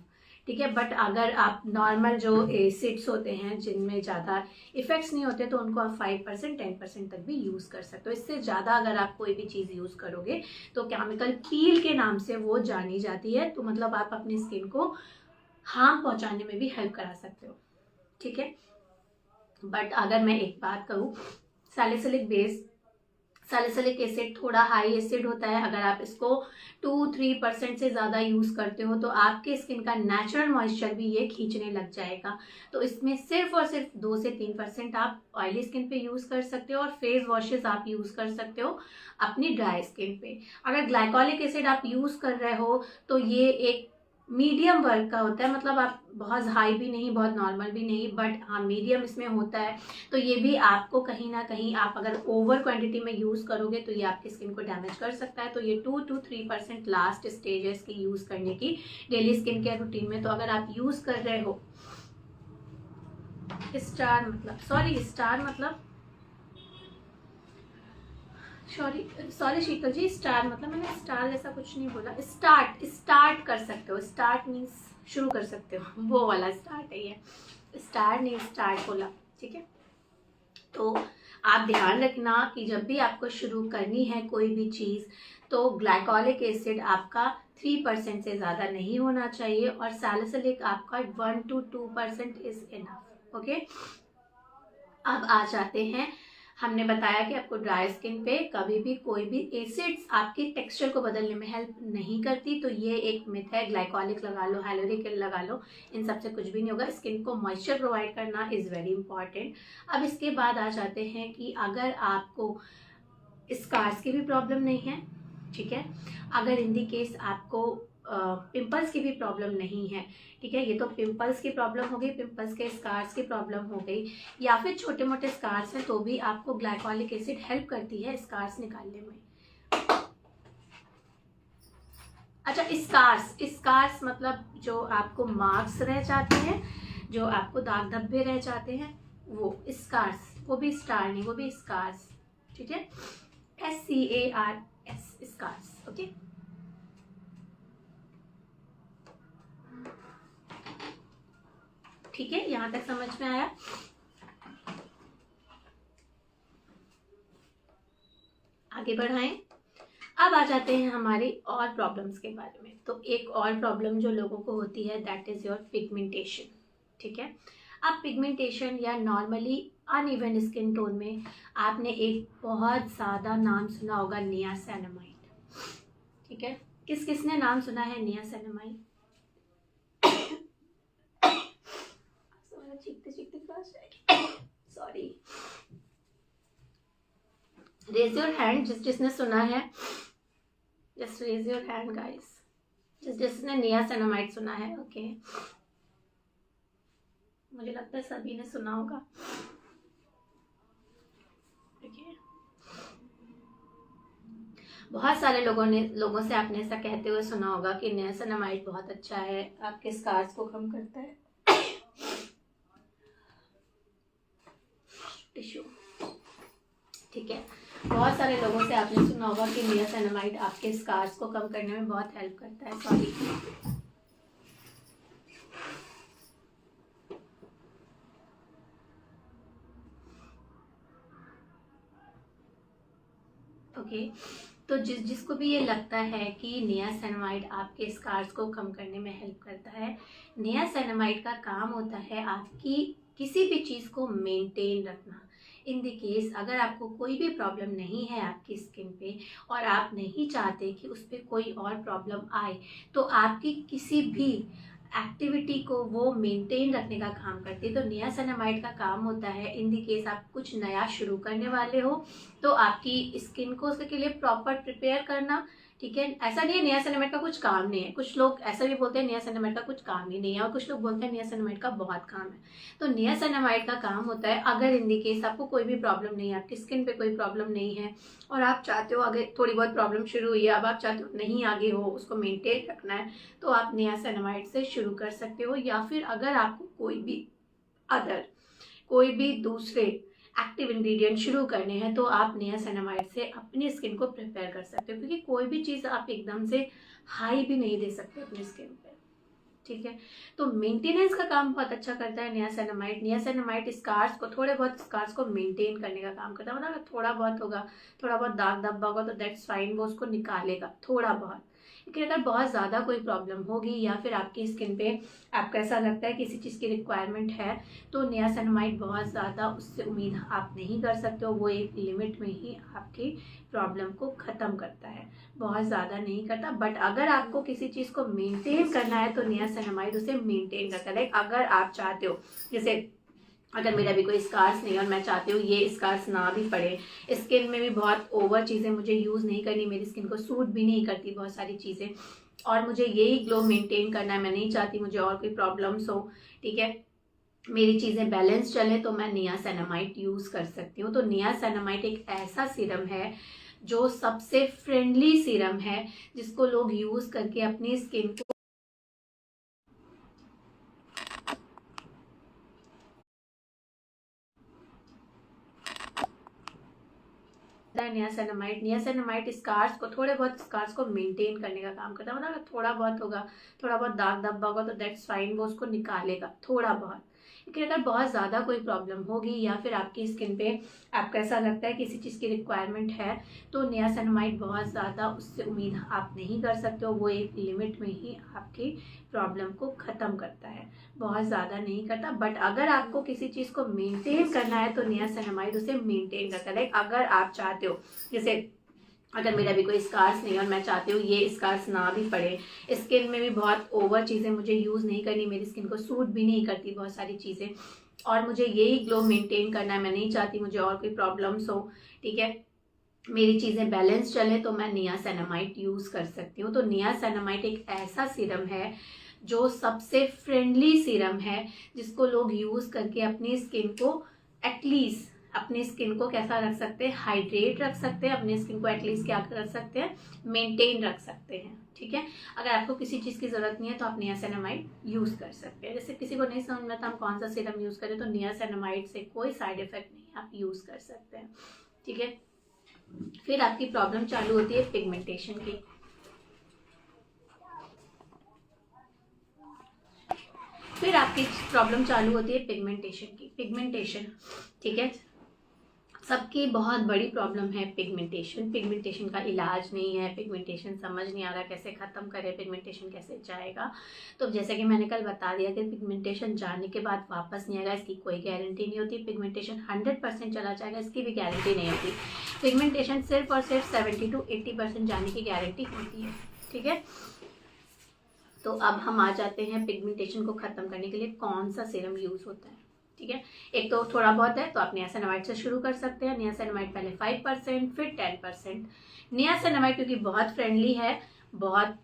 ठीक है। बट अगर आप नॉर्मल जो एसिड्स होते हैं जिनमें ज़्यादा इफेक्ट्स नहीं होते तो उनको आप 5%, 10% तक भी यूज़ कर सकते हो। इससे ज़्यादा अगर आप कोई भी चीज़ यूज़ करोगे तो केमिकल पील के नाम से वो जानी जाती है, तो मतलब आप अपनी स्किन को हार्म पहुंचाने में भी हेल्प करा सकते हो, ठीक है। बट अगर मैं एक बात कहूँ, सैलिसिलिक एसिड थोड़ा हाई एसिड होता है। अगर आप इसको 2-3% से ज़्यादा यूज़ करते हो तो आपके स्किन का नेचुरल मॉइस्चर भी ये खींचने लग जाएगा। तो इसमें सिर्फ और सिर्फ 2 से 3% आप ऑयली स्किन पे यूज़ कर सकते हो और फेस वॉशेस आप यूज़ कर सकते हो अपनी ड्राई स्किन पे। अगर ग्लाइकोलिक एसिड आप यूज़ कर रहे हो तो ये एक मीडियम वर्क का होता है, मतलब आप बहुत हाई भी नहीं बहुत नॉर्मल भी नहीं, बट हाँ मीडियम इसमें होता है। तो ये भी आपको कहीं ना कहीं आप अगर ओवर क्वांटिटी में यूज़ करोगे तो ये आपकी स्किन को डैमेज कर सकता है। तो ये 2 to 3% लास्ट स्टेज है इसकी यूज़ करने की डेली स्किन केयर रूटीन में। तो अगर आप यूज़ कर रहे हो स्टार मतलब सॉरी शीतल जी, स्टार मतलब मैंने स्टार जैसा कुछ नहीं बोला। स्टार्ट कर सकते हो, स्टार्ट मीन्स शुरू कर सकते हो, वो वाला स्टार्ट है ये, स्टार नहीं स्टार्ट बोला, ठीक है। तो आप ध्यान रखना कि जब भी आपको शुरू करनी है कोई भी चीज़ तो ग्लाइकोलिक एसिड आपका 3% से ज़्यादा नहीं होना चाहिए और सैलिसिलिक आपका 1 to 2% इज इनफ, ओके। अब आ जाते हैं, हमने बताया कि आपको ड्राई स्किन पे कभी भी कोई भी एसिड्स आपके टेक्सचर को बदलने में हेल्प नहीं करती। तो ये एक मिथ है, ग्लाइकोलिक लगा लो, हाइलोरिक लगा लो, इन सब से कुछ भी नहीं होगा। स्किन को मॉइस्चर प्रोवाइड करना इज़ वेरी इंपॉर्टेंट। अब इसके बाद आ जाते हैं कि अगर आपको स्कार्स की भी प्रॉब्लम नहीं है, ठीक है, अगर इन दी केस आपको पिंपल्स की भी प्रॉब्लम नहीं है, ठीक है, ये तो पिंपल्स की प्रॉब्लम हो गई, पिंपल्स के स्कार्स की प्रॉब्लम हो गई, या फिर छोटे मोटे स्कार्स हैं तो भी आपको ग्लाइकोलिक एसिड हेल्प करती है स्कार्स निकालने में। अच्छा, स्कार्स मतलब जो आपको मार्क्स रह जाते हैं, जो आपको दाग धब्बे रह जाते हैं, वो स्कार्स, वो भी स्टार नहीं, वो भी स्कार्स, ठीक है, SCARS, स्कार्स, ओके। ठीक है, यहां तक समझ में आया। आगे बढ़ाएं। अब आ जाते हैं हमारी और प्रॉब्लम्स के बारे में। तो एक और प्रॉब्लम जो लोगों को होती है दैट इज योर पिगमेंटेशन। ठीक है, अब पिगमेंटेशन या नॉर्मली अनइवन स्किन टोन में आपने एक बहुत ज़्यादा नाम सुना होगा, नियासिनामाइड। ठीक है, किस किस ने नाम सुना है नियासिनामाइड? चीखते चीखते सॉरी, रेज योर हैंड जिसने सुना है, just raise your hand guys, जिसने नियासिनामाइड सुना है। ओके, मुझे लगता है सभी ने सुना होगा। बहुत सारे लोगों से आपने ऐसा कहते हुए सुना होगा कि नियासिनामाइड बहुत अच्छा है, आपके स्कार्स को कम करता है। टिश्यू, ठीक है, बहुत सारे लोगों से आपने सुना होगा कि नियासिनामाइड आपके स्कार्स को कम करने में बहुत हेल्प करता है। सॉरी, ओके, तो जिसको भी ये लगता है कि नियासिनामाइड आपके स्कार्स को कम करने में हेल्प करता है, नियासिनामाइड का काम होता है आपकी किसी भी चीज़ को मेंटेन रखना। इन द केस अगर आपको कोई भी प्रॉब्लम नहीं है आपकी स्किन पे और आप नहीं चाहते कि उस पर कोई और प्रॉब्लम आए, तो आपकी किसी भी एक्टिविटी को वो मेंटेन रखने का काम करती है। तो नियासिनामाइड का काम होता है इन द केस आप कुछ नया शुरू करने वाले हो तो आपकी स्किन को उसके लिए प्रॉपर प्रिपेयर करना। ठीक है, ऐसा नहीं है नियासिनामाइड का कुछ काम नहीं है, कुछ लोग ऐसा भी बोलते हैं नियासिनामाइड का कुछ काम ही नहीं है और कुछ लोग बोलते हैं नियासिनामाइड का बहुत काम है। तो नियासिनामाइड का काम होता है अगर इन द केस आपको कोई भी प्रॉब्लम नहीं है, आपकी स्किन पे कोई प्रॉब्लम नहीं है और आप चाहते हो अगर थोड़ी बहुत प्रॉब्लम शुरू हुई है, अब आप चाहते हो नहीं आगे हो, उसको मेंटेन रखना है, तो आप नियासिनामाइड से शुरू कर सकते हो। या फिर अगर आपको कोई भी दूसरे एक्टिव इंग्रेडिएंट शुरू करने हैं तो आप नियासिनामाइड से अपनी स्किन को प्रिपेयर कर सकते हो, क्योंकि कोई भी चीज़ आप एकदम से हाई भी नहीं दे सकते अपनी स्किन पे। ठीक है, तो मेंटेनेंस का काम बहुत अच्छा करता है नियासिनामाइड। नियासिनामाइड थोड़े बहुत स्कार्स को मेंटेन करने का काम करता है। मतलब थोड़ा बहुत होगा, थोड़ा बहुत दाग धब्बा होगा तो दैट्स फाइन, वो उसको निकालेगा थोड़ा बहुत। लेकिन अगर बहुत ज़्यादा कोई प्रॉब्लम होगी या फिर आपकी स्किन पे आपको ऐसा लगता है किसी चीज़ की रिक्वायरमेंट है, तो नियासिनामाइड बहुत ज़्यादा उससे उम्मीद आप नहीं कर सकते हो। वो एक लिमिट में ही आपकी प्रॉब्लम को ख़त्म करता है, बहुत ज़्यादा नहीं करता। बट अगर आपको किसी चीज़ को मेंटेन करना है तो नियासिनामाइड उसे मेंटेन करता है। लाइक अगर आप चाहते हो, जैसे अगर मेरा भी कोई स्कार्स नहीं है और मैं चाहती हूँ ये स्कार्स ना भी पड़े, स्किन में भी बहुत ओवर चीज़ें मुझे यूज़ नहीं करनी, मेरी स्किन को सूट भी नहीं करती बहुत सारी चीज़ें, और मुझे यही ग्लो मेंटेन करना है, मैं नहीं चाहती मुझे और कोई प्रॉब्लम्स हो, ठीक है, मेरी चीज़ें बैलेंस चले, तो मैं नियासिनामाइड यूज़ कर सकती हूँ। तो नियासिनामाइड एक ऐसा सीरम है जो सबसे फ्रेंडली सीरम है, जिसको लोग यूज़ करके अपनी स्किन को नियासिनामाइड थोड़े बहुत स्कार्स को मेंटेन करने का काम करता है। मतलब थोड़ा बहुत होगा, थोड़ा बहुत दाग धब्बा होगा तो दैट्स फाइन, वो उसको निकालेगा थोड़ा बहुत। लेकिन अगर बहुत ज़्यादा कोई प्रॉब्लम होगी या फिर आपकी स्किन पे आपको ऐसा लगता है किसी चीज़ की रिक्वायरमेंट है, तो नियासिनामाइड बहुत ज़्यादा उससे उम्मीद आप नहीं कर सकते हो। वो एक लिमिट में ही आपकी प्रॉब्लम को ख़त्म करता है, बहुत ज़्यादा नहीं करता। बट अगर आपको किसी चीज़ को मेंटेन करना है तो नियासिनामाइड उसे मेंटेन करता है। लाइक अगर आप चाहते हो, जैसे अगर मेरा भी कोई स्कार्स नहीं है और मैं चाहती हूँ ये स्कार्स ना भी पड़े, स्किन में भी बहुत ओवर चीज़ें मुझे यूज़ नहीं करनी, मेरी स्किन को सूट भी नहीं करती बहुत सारी चीज़ें, और मुझे यही ग्लो मेंटेन करना है, मैं नहीं चाहती मुझे और कोई प्रॉब्लम्स हो, ठीक है, मेरी चीज़ें बैलेंस चले, तो मैं नियासिनामाइड यूज़ कर सकती हूँ। तो नियासिनामाइड एक ऐसा सीरम है जो सबसे फ्रेंडली सीरम है, जिसको लोग यूज़ करके अपनी स्किन को एटलीस्ट अपनी स्किन को कैसा रख सकते हैं, हाइड्रेट रख सकते हैं, अपनी स्किन को एटलीस्ट क्या कर सकते हैं, मेंटेन रख सकते हैं। ठीक है, अगर आपको किसी चीज़ की ज़रूरत नहीं है तो आप नियासिनामाइड यूज़ कर सकते हैं। जैसे किसी को नहीं समझ में आता हम कौन सा सीरम यूज़ करें, तो नियासिनामाइड से कोई साइड इफेक्ट नहीं है, आप यूज़ कर सकते हैं। ठीक है, फिर आपकी प्रॉब्लम चालू होती है पिगमेंटेशन की। पिगमेंटेशन, ठीक है, सबकी बहुत बड़ी प्रॉब्लम है पिगमेंटेशन। पिगमेंटेशन का इलाज नहीं है, पिगमेंटेशन समझ नहीं आ रहा कैसे ख़त्म करें, पिगमेंटेशन कैसे जाएगा। तो जैसे कि मैंने कल बता दिया कि पिगमेंटेशन जाने के बाद वापस नहीं आएगा, इसकी कोई गारंटी नहीं होती। पिगमेंटेशन 100% चला जाएगा, इसकी भी गारंटी नहीं होती। पिगमेंटेशन सिर्फ और सिर्फ 70 to 80% जाने की गारंटी होती है। ठीक है, तो अब हम आ जाते हैं पिगमेंटेशन को ख़त्म करने के लिए कौन सा सीरम यूज़ होता है। ठीक है, एक तो थोड़ा बहुत है तो आप नियासिनामाइड से शुरू कर सकते हैं। नियासिनामाइड पहले 5%, फिर 10%। नियासिनामाइड क्योंकि बहुत फ्रेंडली है, बहुत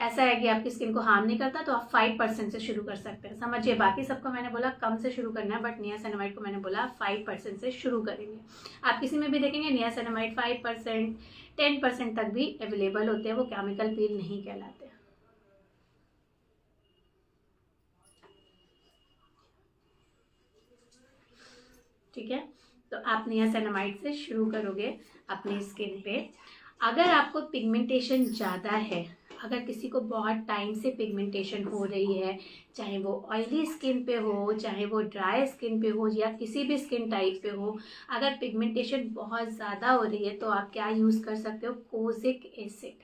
ऐसा है कि आपकी स्किन को हार्म नहीं करता, तो आप 5% से शुरू कर सकते हैं। समझिए, बाकी सबको मैंने बोला कम से शुरू करना है, बट नियासिनामाइड को मैंने बोला 5% से शुरू करेंगे। आप किसी में भी देखेंगे नियासिनामाइड 5%, 10% तक भी अवेलेबल होते हैं, वो केमिकल पील नहीं कहलाते। ठीक है, तो आप नियासिनामाइड से शुरू करोगे अपनी स्किन पे। अगर आपको पिगमेंटेशन ज़्यादा है, अगर किसी को बहुत टाइम से पिगमेंटेशन हो रही है, चाहे वो ऑयली स्किन पे हो, चाहे वो ड्राई स्किन पे हो, या किसी भी स्किन टाइप पे हो, अगर पिगमेंटेशन बहुत ज़्यादा हो रही है तो आप क्या यूज़ कर सकते हो, कोजिक एसिड।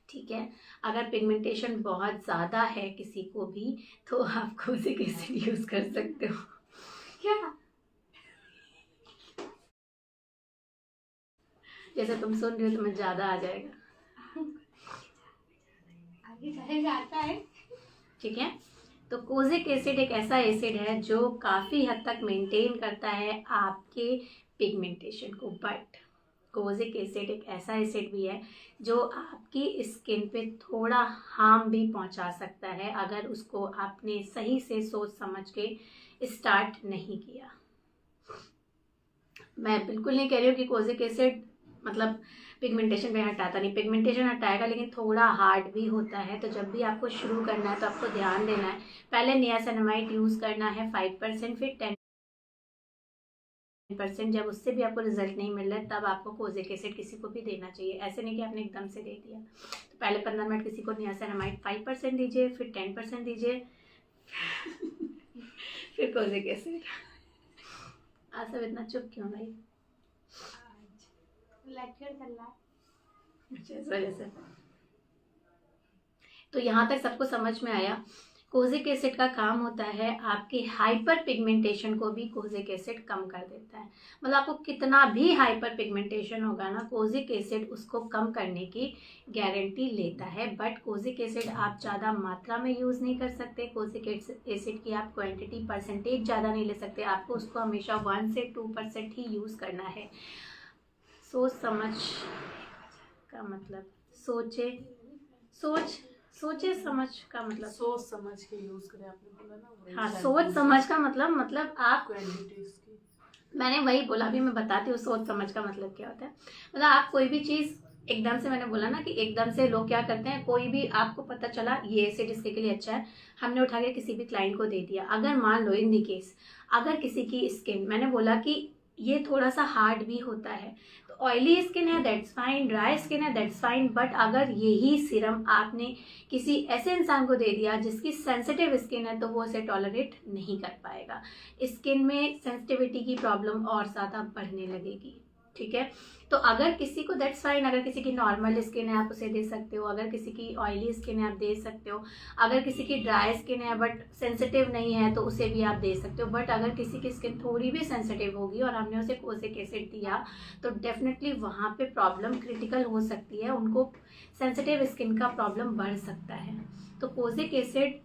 ठीक है, अगर पिगमेंटेशन बहुत ज़्यादा है किसी को भी तो आप कोजिक एसिड यूज़ कर सकते हो। क्या जैसे तुम सुन रही हो तुम्हें ज्यादा आ जाएगा, आगे जाता है। ठीक है, तो कोजिक एसिड एक ऐसा एसिड है जो काफी हद तक मेंटेन करता है आपके पिगमेंटेशन को। बट कोजिक एसिड एक ऐसा एसिड भी है जो आपकी स्किन पे थोड़ा हार्म भी पहुंचा सकता है अगर उसको आपने सही से सोच समझ के स्टार्ट नहीं किया। मैं बिल्कुल नहीं कह रही हूँ कि कोजिक एसिड मतलब पिगमेंटेशन पे हटाता नहीं, पिगमेंटेशन हटाएगा, लेकिन थोड़ा हार्ड भी होता है। तो जब भी आपको शुरू करना है तो आपको ध्यान देना है, पहले नियासिनामाइड यूज़ करना है 5%, फिर 10%। जब उससे भी आपको रिजल्ट नहीं मिल रहा है तब आपको कोजिक एसिड किसी को भी देना चाहिए। ऐसे नहीं कि आपने एकदम से दे दिया। तो पहले 15 मिनट किसी को नियासिनामाइड 5% दीजिए, फिर 10% दीजिए, फिर कोजिक एसिड। आज सब इतना चुप क्यों भाई? लेक्चर चल रहा है। अच्छा, इस वजह से। तो यहाँ तक सबको समझ में आया। कोजिक एसिड का काम होता है आपकी हाइपर पिगमेंटेशन को भी कोजिक एसिड कम कर देता है। मतलब आपको कितना भी हाइपर पिगमेंटेशन होगा ना, कोजिक एसिड उसको कम करने की गारंटी लेता है। बट कोजिक एसिड आप ज़्यादा मात्रा में यूज़ नहीं कर सकते। कोजिक एसिड की आप क्वांटिटी परसेंटेज ज़्यादा नहीं ले सकते, आपको उसको हमेशा 1 से 2% ही यूज़ करना है। सोच समझ का मतलब सोचे समझ का मतलब सोच समझ के यूज करें, आपने बोला ना। हाँ, सोच समझ का मतलब आप क्वांटिटी उसकी, मैंने वही बोला, अभी मैं बताती हूँ सोच समझ का मतलब क्या होता है। मतलब आप कोई भी चीज़ एकदम से, मैंने बोला ना कि एकदम से लोग क्या करते हैं, कोई भी आपको पता चला ये एसिड इसके लिए अच्छा है, हमने उठा के किसी भी क्लाइंट को दे दिया। अगर मान लो इन दी केस अगर किसी की स्किन, मैंने बोला कि ये थोड़ा सा हार्ड भी होता है, तो ऑयली स्किन है दैट्स फाइन, ड्राई स्किन है दैट्स फाइन, बट अगर यही सीरम आपने किसी ऐसे इंसान को दे दिया जिसकी सेंसिटिव स्किन है तो वो उसे टॉलरेट नहीं कर पाएगा। स्किन में सेंसिटिविटी की प्रॉब्लम और ज़्यादा बढ़ने लगेगी। ठीक है, तो अगर किसी को दैट्स फाइन, अगर किसी की नॉर्मल स्किन है आप उसे दे सकते हो, अगर किसी की ऑयली स्किन है आप दे सकते हो, अगर किसी की ड्राई स्किन है बट सेंसिटिव नहीं है तो उसे भी आप दे सकते हो। बट अगर किसी की स्किन थोड़ी भी सेंसिटिव होगी और हमने उसे कोजिक एसिड दिया तो डेफिनेटली वहाँ पे प्रॉब्लम क्रिटिकल हो सकती है, उनको सेंसिटिव स्किन का प्रॉब्लम बढ़ सकता है। तो कोजिक एसिड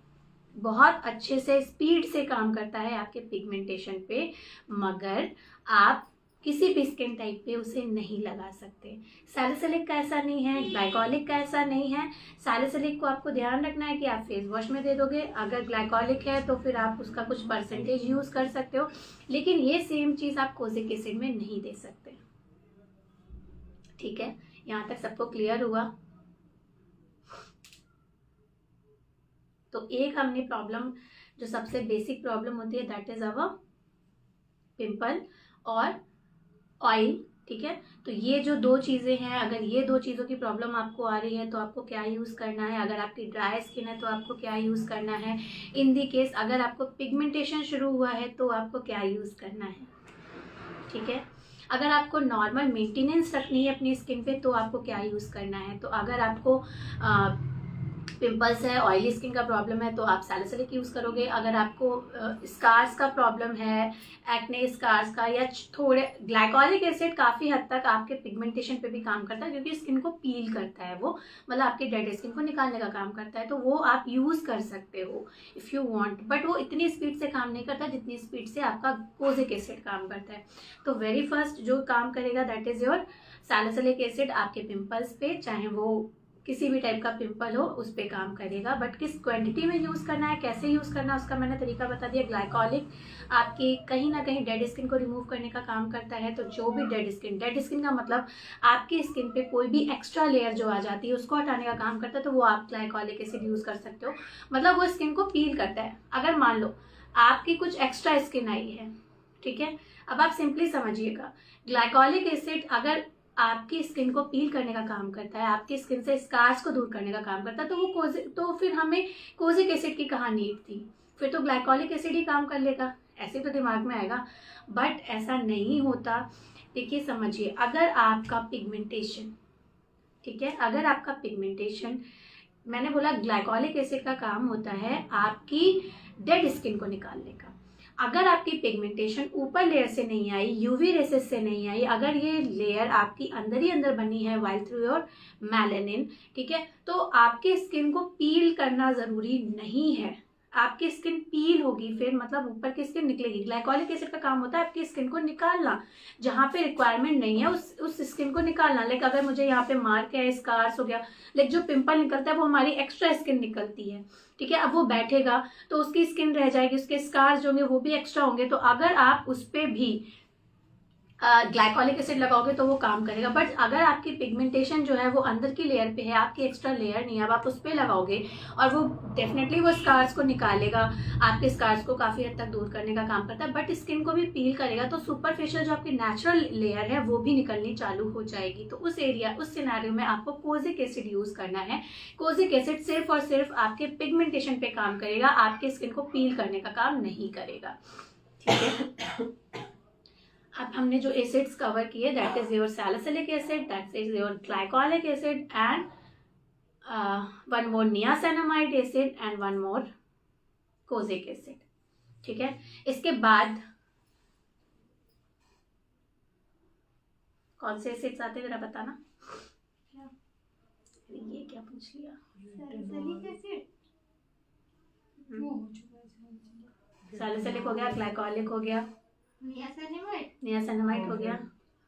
बहुत अच्छे से स्पीड से काम करता है आपके पिगमेंटेशन पे, मगर आप किसी भी स्किन टाइप पे उसे नहीं लगा सकते। सैलिसिलिक का ऐसा नहीं है, ग्लाइकोलिक का ऐसा नहीं है। सैलिसिलिक को आपको ध्यान रखना है कि आप फेस वॉश में दे दोगे, अगर ग्लाइकोलिक है तो फिर आप उसका कुछ परसेंटेज यूज कर सकते हो, लेकिन ये सेम चीज आप कोजिक एसिड में नहीं दे सकते। ठीक है, यहाँ तक सबको क्लियर हुआ? तो एक हमने प्रॉब्लम, जो सबसे बेसिक प्रॉब्लम होती है दैट इज अवर पिंपल और ऑयल। ठीक है, तो ये जो दो चीज़ें हैं, अगर ये दो चीज़ों की प्रॉब्लम आपको आ रही है तो आपको क्या यूज़ करना है। अगर आपकी ड्राई स्किन है तो आपको क्या यूज़ करना है। इन दी केस अगर आपको पिगमेंटेशन शुरू हुआ है तो आपको क्या यूज़ करना है। ठीक है। अगर आपको नॉर्मल मेंटेनेंस रखनी है अपनी स्किन पे तो आपको क्या यूज़ करना है, तो अगर आपको पिंपल्स है, ऑयली स्किन का प्रॉब्लम है तो आप सैलिसिलिक यूज़ करोगे। अगर आपको स्कार्स का प्रॉब्लम है, एक्ने स्कार्स का, या थोड़े ग्लाइकोलिक एसिड काफ़ी हद तक आपके पिगमेंटेशन पे भी काम करता है, क्योंकि स्किन को पील करता है वो, मतलब आपके डेड स्किन को निकालने का काम करता है, तो वो आप यूज़ कर सकते हो इफ़ यू वांट, बट वो इतनी स्पीड से काम नहीं करता जितनी स्पीड से आपका कोजिक एसिड काम करता है। तो वेरी फर्स्ट जो काम करेगा that is your salicylic acid आपके पिंपल्स पे, चाहे वो किसी भी टाइप का पिंपल हो उस पे काम करेगा। बट किस क्वांटिटी में यूज़ करना है, कैसे यूज़ करना है, उसका मैंने तरीका बता दिया। ग्लाइकोलिक आपकी कहीं ना कहीं डेड स्किन को रिमूव करने का काम करता है, तो जो भी डेड स्किन का मतलब आपकी स्किन पे कोई भी एक्स्ट्रा लेयर जो आ जाती है उसको हटाने का काम करता है, तो वो आप ग्लाइकोलिक एसिड यूज़ कर सकते हो। मतलब वो स्किन को पील करता है। अगर मान लो आपकी कुछ एक्स्ट्रा स्किन आई है, ठीक है, अब आप सिंपली समझिएगा, ग्लाइकोलिक एसिड अगर आपकी स्किन को पील करने का काम करता है, आपकी स्किन से स्कार्स को दूर करने का काम करता है, तो फिर हमें कोजिक एसिड की कहाँ नीड थी, फिर तो ग्लाइकोलिक एसिड ही काम कर लेगा, ऐसे तो दिमाग में आएगा। बट ऐसा नहीं होता। देखिए समझिए, अगर आपका पिगमेंटेशन, ठीक है, अगर आपका पिगमेंटेशन, मैंने बोला ग्लाइकोलिक एसिड का काम होता है आपकी डेड स्किन को निकालने का। अगर आपकी पिगमेंटेशन ऊपर लेयर से नहीं आई, यूवी रेसेस से नहीं आई, अगर ये लेयर आपकी अंदर ही अंदर बनी है वाइल थ्रू योर मेलानिन, ठीक है, तो आपके स्किन को पील करना जरूरी नहीं है। आपकी स्किन पील होगी फिर मतलब ऊपर की स्किन निकलेगी। ग्लाइकोलिक एसिड का काम होता है आपकी स्किन को निकालना, जहाँ पे रिक्वायरमेंट नहीं है उस स्किन को निकालना। लाइक अगर मुझे यहाँ पे मार्क है, स्कार्स हो गया, लाइक जो पिंपल निकलता है वो हमारी एक्स्ट्रा स्किन निकलती है, ठीक है, अब वो बैठेगा तो उसकी स्किन रह जाएगी, उसके स्कार्स जो होंगे वो भी एक्स्ट्रा होंगे, तो अगर आप उस पर भी ग्लाइकोलिक एसिड लगाओगे तो वो काम करेगा। बट अगर आपकी पिगमेंटेशन जो है वो अंदर की लेयर पे है, आपकी एक्स्ट्रा लेयर नहीं है, अब आप उस पर लगाओगे और वो डेफिनेटली वो स्कार्स को निकालेगा, आपके स्कार्स को काफ़ी हद तक दूर करने का काम करता है, बट स्किन को भी पील करेगा, तो सुपरफिशियल जो आपकी नेचुरल लेयर है वो भी निकलनी चालू हो जाएगी। तो उस सिनेरियो में आपको कोजिक एसिड यूज करना है। कोजिक एसिड सिर्फ और सिर्फ आपके पिगमेंटेशन पे काम करेगा, आपके स्किन को पील करने का काम नहीं करेगा, ठीक है। अब हमने जो एसिड्स कवर किए, that is your salicylic acid, that is your glycolic acid, and one more niacinamide acid and one more kojic acid, ठीक है। इसके बाद कौन से एसिड्स आते हैं जरा बताना। ये क्या पूछ लिया? सैलिसिलिक एसिड सैलिसिलिक हो गया, ग्लाइकोलिक हो गया, नियासिनामाइड हो गया,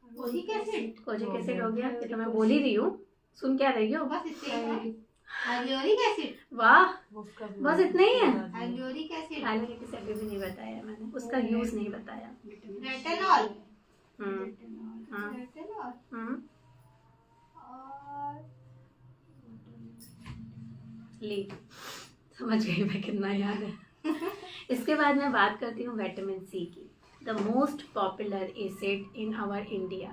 कोजिक एसिड हो गया। ये तो मैं बोल ही रही हूँ, सुन क्या रही हो? बस इतना ही है। हाइलोरिक एसिड, वाह, उसका बस इतना ही है। हाइलोरिक एसिड, हाइलोरिक एसिड अभी भी नहीं बताया मैंने, उसका यूज नहीं बताया। रेटिनॉल, हाँ। रेटिनॉल और ली, समझ गई मैं कितना याद है। इसके बाद मैं बात करती हूँ विटामिन सी की, the most popular acid in our India,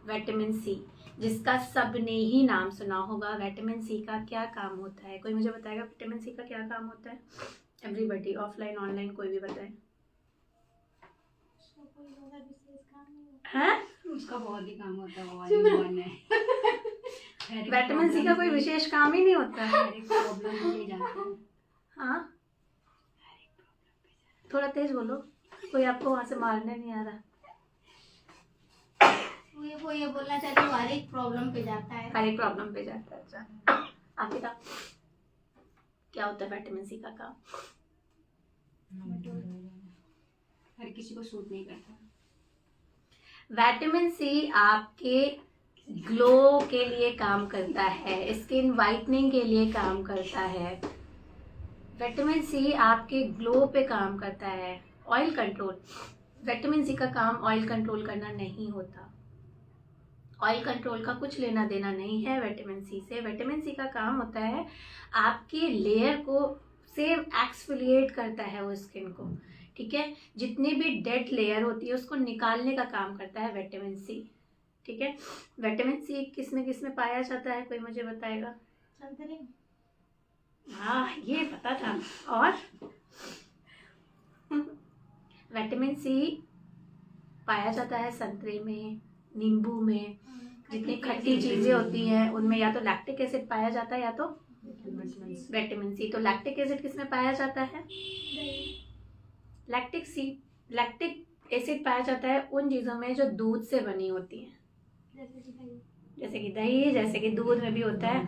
vitamin C, जिसका सबने ही नाम सुना होगा। विटामिन सी का क्या काम होता है? कोई मुझे बताएगा विटामिन सी का क्या काम होता है? एवरीबॉडी, ऑफलाइन ऑनलाइन, कोई भी बताए। हैं? उसका बहुत ही काम होता है। विटामिन सी का कोई विशेष काम ही नहीं होता है। प्रॉब्लम ले जाता है। हाँ, थोड़ा तेज बोलो, कोई आपको वहां से मारने नहीं आ रहा। वो ये बोलना चाहते हैं हर एक प्रॉब्लम पे जाता है। हर एक प्रॉब्लम पे जाता है। अच्छा, आखिर क्या होता है विटामिन सी का काम? हर किसी को सूट नहीं करता। विटामिन सी आपके ग्लो के लिए काम करता है, स्किन वाइटनिंग के लिए काम करता है। विटामिन सी आपके ग्लो पे काम करता है। ऑयल कंट्रोल, विटामिन सी का काम ऑयल कंट्रोल करना नहीं होता। ऑयल कंट्रोल का कुछ लेना देना नहीं है विटामिन सी से। विटामिन सी का काम होता है आपके लेयर को से एक्सफोलिएट करता है वो स्किन को, ठीक है। जितनी भी डेड लेयर होती है उसको निकालने का काम करता है विटामिन सी, ठीक है। विटामिन सी किस में पाया जाता है? कोई मुझे बताएगा? संतरे। हाँ, ये पता था। और विटामिन सी पाया जाता है संतरे में, नींबू में, जितनी खट्टी चीजें होती हैं उनमें या तो लैक्टिक एसिड पाया जाता है या तो विटामिन सी। तो लैक्टिक एसिड किसमें पाया जाता है? लैक्टिक एसिड पाया जाता है उन चीजों में जो दूध से बनी होती हैं, जैसे कि दही, जैसे कि दूध में भी होता है।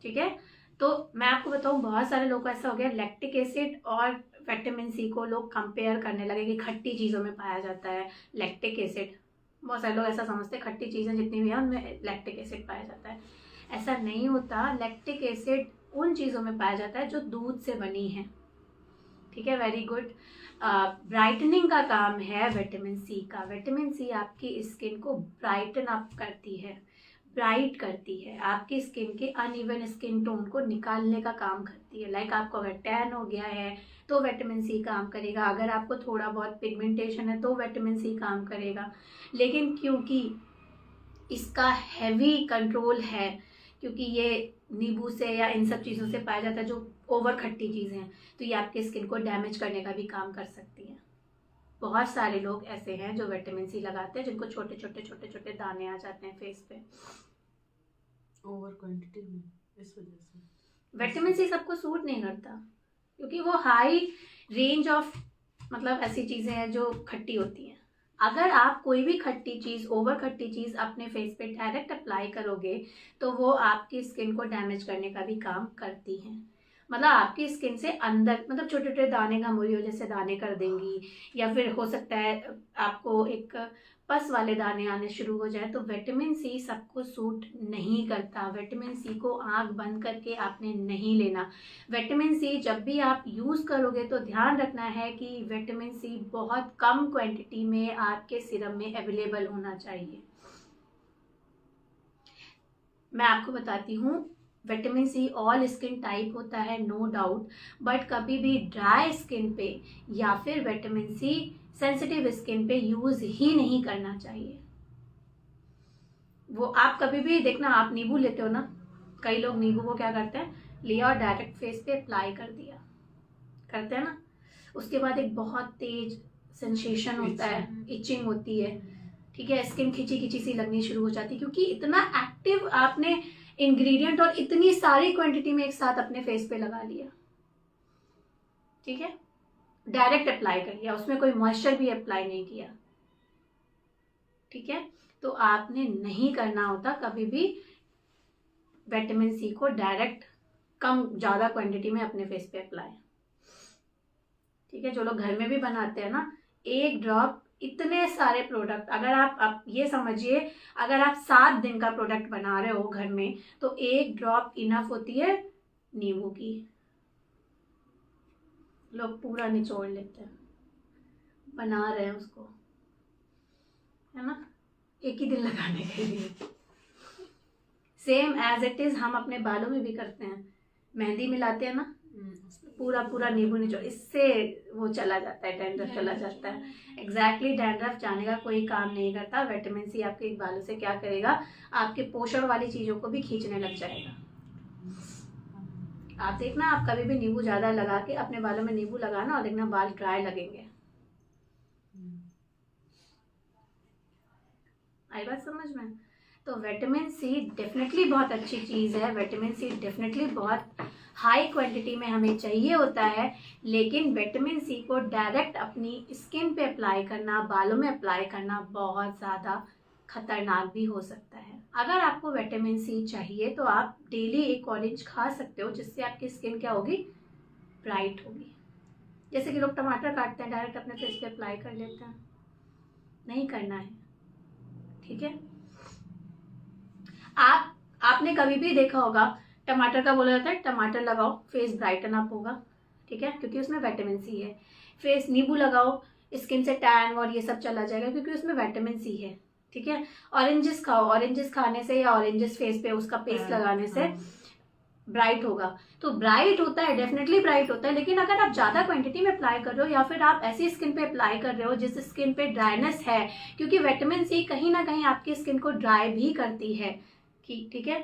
ठीक है, तो मैं आपको बताऊं, बहुत सारे लोगों को ऐसा हो गया, लैक्टिक एसिड और विटामिन सी को लोग कंपेयर करने लगे कि खट्टी चीज़ों में पाया जाता है लैक्टिक एसिड। बहुत सारे लोग ऐसा समझते हैं खट्टी चीज़ें जितनी भी हैं उनमें लैक्टिक एसिड पाया जाता है। ऐसा नहीं होता। लैक्टिक एसिड उन चीज़ों में पाया जाता है जो दूध से बनी है। ठीक है, वेरी गुड। ब्राइटनिंग का काम है विटामिन सी का। विटामिन सी आपकी स्किन को ब्राइटन अप करती है, ब्राइट करती है, आपकी स्किन के अनइवन स्किन टोन को निकालने का काम करती है। लाइक आपको अगर टैन हो गया है तो विटामिन सी काम करेगा, अगर आपको थोड़ा बहुत पिगमेंटेशन है तो विटामिन सी काम करेगा। लेकिन क्योंकि इसका हैवी कंट्रोल है, क्योंकि ये नींबू से या इन सब चीज़ों से पाया जाता है जो ओवर खट्टी चीज़ें हैं, तो ये आपके स्किन को डैमेज करने का भी काम कर सकती हैं। बहुत सारे लोग ऐसे हैं जो विटामिन सी लगाते हैं जिनको छोटे छोटे दाने आ जाते हैं फेस पे ओवर क्वांटिटी में। इस वजह से विटामिन सी सबको सूट नहीं करता, क्योंकि वो हाई रेंज ऑफ मतलब ऐसी चीज़ें हैं जो खट्टी होती हैं। अगर आप कोई भी खट्टी चीज़, ओवर खट्टी चीज़ अपने फेस पे डायरेक्ट अप्लाई करोगे तो वो आपकी स्किन को डैमेज करने का भी काम करती हैं। मतलब आपकी स्किन से अंदर मतलब छोटे छोटे दाने घमोरियों जैसे दाने कर देंगी, या फिर हो सकता है आपको एक पस वाले दाने आने शुरू हो जाए। तो विटामिन सी सबको सूट नहीं करता। विटामिन सी को आंख बंद करके आपने नहीं लेना। विटामिन सी जब भी आप यूज़ करोगे तो ध्यान रखना है कि विटामिन सी बहुत कम क्वांटिटी में आपके सीरम में अवेलेबल होना चाहिए। मैं आपको बताती हूँ, vitamin C all skin type होता है, नो डाउट, बट कभी भी ड्राई स्किन पे या फिर विटामिन सी सेंसिटिव स्किन पे यूज ही नहीं करना चाहिए। वो आप कभी भी देखना, आप नींबू लेते हो ना, कई लोग नींबू को क्या करते हैं, लिया और डायरेक्ट फेस पे अप्लाई कर दिया, करते हैं ना। उसके बाद एक बहुत तेज सेंसेशन होता है, इचिंग होती है। ठीक है, स्किन खिंची खिंची सी लगनी शुरू हो जाती है, क्योंकि इतना एक्टिव आपने इंग्रेडिएंट और इतनी सारी क्वांटिटी में एक साथ अपने फेस पे लगा लिया। ठीक है, डायरेक्ट अप्लाई कर लिया, उसमें कोई मॉइस्चर भी अप्लाई नहीं किया। ठीक है, तो आपने नहीं करना होता कभी भी विटामिन सी को डायरेक्ट कम ज़्यादा क्वांटिटी में अपने फेस पे अप्लाई। ठीक है, जो लोग घर में भी बनाते हैं ना, एक ड्रॉप इतने सारे प्रोडक्ट, अगर आप ये समझिए, अगर आप 7 दिन का प्रोडक्ट बना रहे हो घर में तो एक ड्रॉप इनफ होती है नींबू की। लोग पूरा निचोड़ लेते हैं, बना रहे हैं उसको, है ना, एक ही दिन लगाने के लिए। सेम एज इट इज हम अपने बालों में भी करते हैं, मेहंदी मिलाते हैं ना, पूरा नींबू निचोड़, इससे वो चला जाता है, डैंड्रफ चला जाता है। एग्जैक्टली डैंड्रफ जाने का कोई काम नहीं करता। विटामिन सी आपके बालों से क्या करेगा, आपके पोषण वाली चीजों को भी खींचने लग जाएगा। आप देखना, आप कभी भी नींबू ज्यादा लगा के अपने बालों में नींबू लगाना और देखना बाल ड्राई लगेंगे। आई बात समझ में? तो विटामिन सी डेफिनेटली बहुत अच्छी चीज़ है। विटामिन सी डेफिनेटली बहुत हाई क्वांटिटी में हमें चाहिए होता है, लेकिन विटामिन सी को डायरेक्ट अपनी स्किन पे अप्लाई करना, बालों में अप्लाई करना बहुत ज़्यादा खतरनाक भी हो सकता है। अगर आपको विटामिन सी चाहिए तो आप डेली एक ऑरेंज खा सकते हो, जिससे आपकी स्किन क्या होगी, ब्राइट होगी। जैसे कि लोग टमाटर काटते हैं, डायरेक्ट अपने फेस पे अप्लाई कर लेते हैं, नहीं करना है। ठीक है, आपने कभी भी देखा होगा टमाटर का बोला जाता है टमाटर लगाओ फेस ब्राइटन अप होगा। ठीक है, क्योंकि उसमें विटामिन सी है। फेस नींबू लगाओ, स्किन से टैन और ये सब चला जाएगा, क्योंकि उसमें विटामिन सी है। ठीक है, ऑरेंजेस खाओ, ऑरेंजेस खाने से या ऑरेंजेस फेस पे उसका पेस्ट लगाने से ब्राइट होगा। तो ब्राइट होता है, डेफिनेटली ब्राइट होता है, लेकिन अगर आप ज्यादा क्वांटिटी में अप्लाई कर रहे हो या फिर आप ऐसी स्किन पे अप्लाई कर रहे हो जिस स्किन पे ड्राइनेस है, क्योंकि विटामिन सी कहीं ना कहीं आपकी स्किन को ड्राई भी करती है। ठीक है,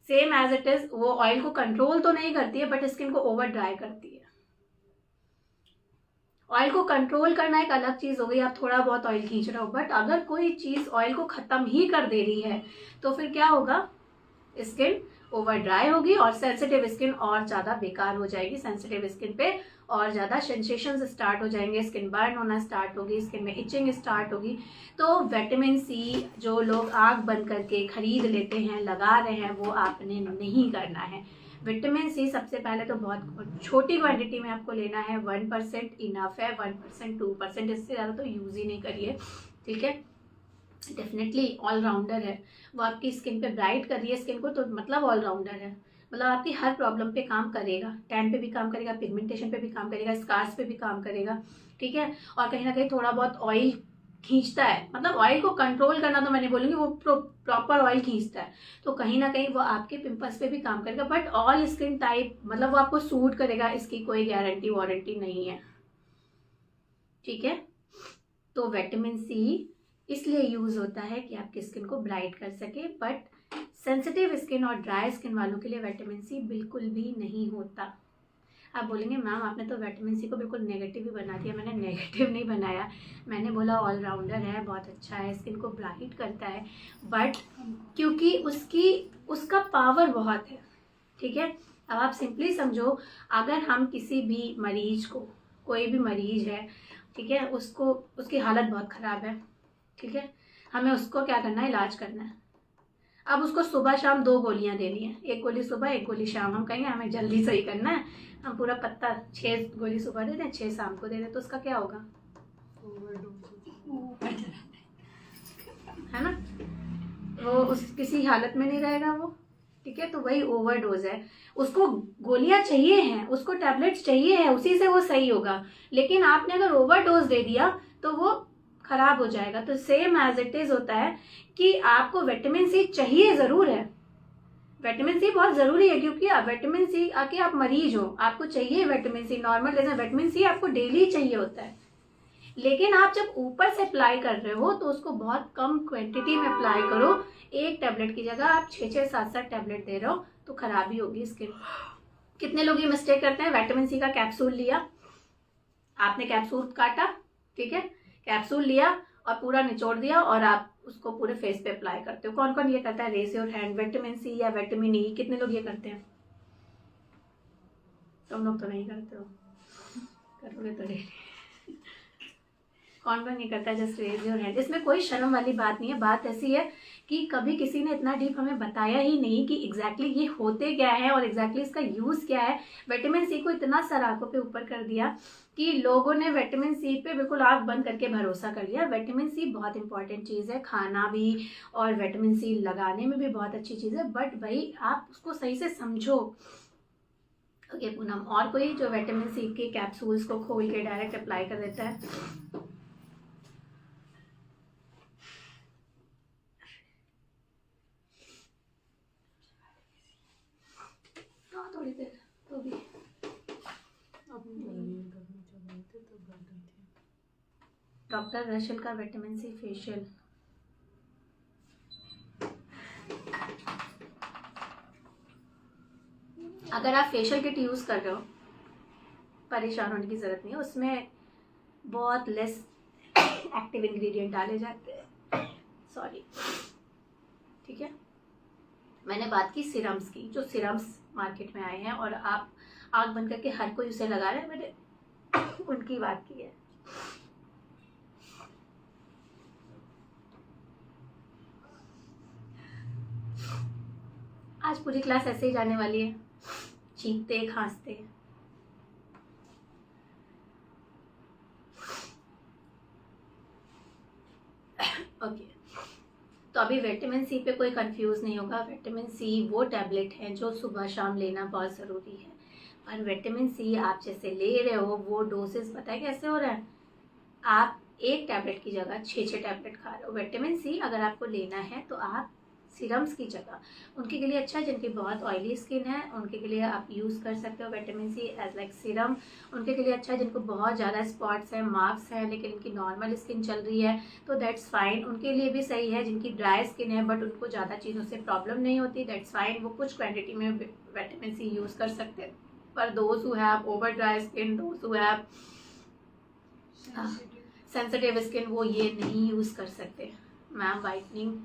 सेम एज इट इज, वो ऑयल को कंट्रोल तो नहीं करती है बट स्किन को ओवर ड्राई करती है। ऑयल को कंट्रोल करना एक अलग चीज़ हो गई, आप थोड़ा बहुत ऑयल खींच रहे हो, बट अगर कोई चीज़ ऑयल को ख़त्म ही कर दे रही है तो फिर क्या होगा, स्किन ओवर ड्राई होगी और सेंसिटिव स्किन और ज़्यादा बेकार हो जाएगी। सेंसिटिव स्किन पे और ज़्यादा सेंसेशंस स्टार्ट हो जाएंगे, स्किन बर्न होना स्टार्ट होगी, स्किन में इचिंग स्टार्ट होगी। तो विटामिन सी जो लोग आँख बंद करके खरीद लेते हैं, लगा रहे हैं, वो आपने नहीं करना है। विटामिन सी सबसे पहले तो बहुत छोटी क्वांटिटी में आपको लेना है, 1% इनफ है, 1% 2%, इससे ज़्यादा तो यूज़ ही नहीं करिए, ठीक है। डेफिनेटली ऑलराउंडर है वो, आपकी स्किन पे ब्राइट कर रही है स्किन को, तो मतलब ऑलराउंडर है, मतलब आपकी हर प्रॉब्लम पे काम करेगा, टैन पे भी काम करेगा, पिगमेंटेशन पे भी काम करेगा, स्कार्स पे भी काम करेगा, ठीक है। और कहीं ना कहीं थोड़ा बहुत ऑयल खींचता है, मतलब ऑयल को कंट्रोल करना तो मैंने बोलूँगी, वो प्रॉपर ऑयल खींचता है, तो कहीं ना कहीं वो आपके पिंपल्स पे भी काम करेगा। बट ऑल स्किन टाइप मतलब वो आपको सूट करेगा, इसकी कोई गारंटी वारंटी नहीं है, ठीक है। तो विटामिन सी इसलिए यूज होता है कि आपकी स्किन को ब्राइट कर सके, बट सेंसिटिव स्किन और ड्राई स्किन वालों के लिए विटामिन सी बिल्कुल भी नहीं होता। आप बोलेंगे मैम आपने तो विटामिन सी को बिल्कुल नेगेटिव ही बना दिया। मैंने नेगेटिव नहीं बनाया, मैंने बोला ऑलराउंडर है, बहुत अच्छा है, स्किन को ब्राइट करता है, बट क्योंकि उसका पावर बहुत है, ठीक है। अब आप सिंपली समझो, अगर हम किसी भी मरीज को, कोई भी मरीज है, ठीक है, उसको उसकी हालत बहुत ख़राब है, ठीक है, हमें उसको क्या करना है, इलाज करना है। अब उसको सुबह शाम 2 गोलियां देनी है, 1 गोली सुबह 1 गोली शाम। हम कहेंगे हमें जल्दी सही करना है, हम पूरा पत्ता 6 गोली सुबह दे दें, 6 शाम को दे दें, तो उसका क्या होगा, है ना, वो उस किसी हालत में नहीं रहेगा वो, ठीक है। तो वही ओवरडोज है, उसको गोलियां चाहिए हैं, उसको टैबलेट्स चाहिए हैं, उसी से वो सही होगा। लेकिन आपने अगर ओवरडोज दे दिया तो वो खराब हो जाएगा। तो सेम एज इट इज होता है कि आपको विटामिन सी चाहिए ज़रूर है, विटामिन सी बहुत ज़रूरी है, क्योंकि विटामिन सी आके आप मरीज हो, आपको चाहिए विटामिन सी, नॉर्मल जैसे विटामिन सी आपको डेली चाहिए होता है। लेकिन आप जब ऊपर से अप्लाई कर रहे हो तो उसको बहुत कम क्वांटिटी में अप्लाई करो, 1 टैबलेट की जगह आप 6-6, 7-7 टैबलेट दे रहे हो, तो खराबी होगी स्किन। कितने लोग ये मिस्टेक करते हैं, विटामिन सी का कैप्सूल लिया, आपने कैप्सूल काटा, ठीक है, कैप्सूल लिया और पूरा निचोड़ दिया और आप उसको पूरे फेस पे अप्लाई करते हो। कौन कौन ये करता है, raise your hand. Vitamin C या विटामिन ई कितने लोग ये करते हैं, तुम लोग तो नहीं करते हो, करोगे तो नहीं। कौन कौन ये करता है, जस्ट रेज योर हैंड। इसमें कोई शर्म वाली बात नहीं है, बात ऐसी है कि कभी किसी ने इतना डीप हमें बताया ही नहीं कि एग्जैक्टली ये होते क्या है और एग्जैक्टली इसका यूज क्या है। विटामिन सी को इतना सराखों पे ऊपर कर दिया कि लोगों ने विटामिन सी पे बिल्कुल आंख बंद करके भरोसा कर लिया। विटामिन सी बहुत इंपॉर्टेंट चीज़ है, खाना भी और विटामिन सी लगाने में भी बहुत अच्छी चीज़ है, बट भाई आप उसको सही से समझो। ओके पूनम, और कोई जो विटामिन सी के कैप्सूल्स को खोल के डायरेक्ट अप्लाई कर देता है। थोड़ी देर तो भी डॉक्टर रशल का विटामिन सी फेशियल। अगर आप फेशियल किट यूज़ कर रहे हो, परेशान होने की ज़रूरत नहीं है, उसमें बहुत लेस एक्टिव इंग्रेडिएंट डाले जाते हैं, सॉरी, ठीक है। मैंने बात की सिरम्स की, जो सिरम्स मार्केट में आए हैं और आप आँख बंद करके हर कोई उसे लगा रहा है, मैंने उनकी बात की है। आज पूरी क्लास ऐसे ही जाने वाली है, चीखते खांसते। ओके, तो अभी विटामिन सी पे कोई कंफ्यूज नहीं होगा। विटामिन सी वो टैबलेट है जो सुबह शाम लेना बहुत ज़रूरी है, और विटामिन सी आप जैसे ले रहे हो वो डोसेस पता है कैसे हो रहा है, आप 1 टैबलेट की जगह 6-6 टैबलेट खा रहे हो। विटामिन सी अगर आपको लेना है तो आप सीरम्स की जगह, उनके के लिए अच्छा है जिनकी बहुत ऑयली स्किन है, उनके के लिए आप यूज़ कर सकते हो vitamin C as like serum. उनके के लिए अच्छा है जिनको बहुत ज़्यादा स्पॉट्स हैं, मार्क्स हैं, लेकिन उनकी नॉर्मल स्किन चल रही है तो दैट्स फाइन। उनके लिए भी सही है जिनकी ड्राई स्किन है बट उनको ज़्यादा चीज़ों से प्रॉब्लम नहीं होती, दैट्स फाइन, वो कुछ क्वान्टिटी में विटामिन सी यूज़ कर सकते हैं। पर those who have over dry skin, those who have sensitive skin वो ये नहीं यूज कर सकते मैम। वाइटनिंग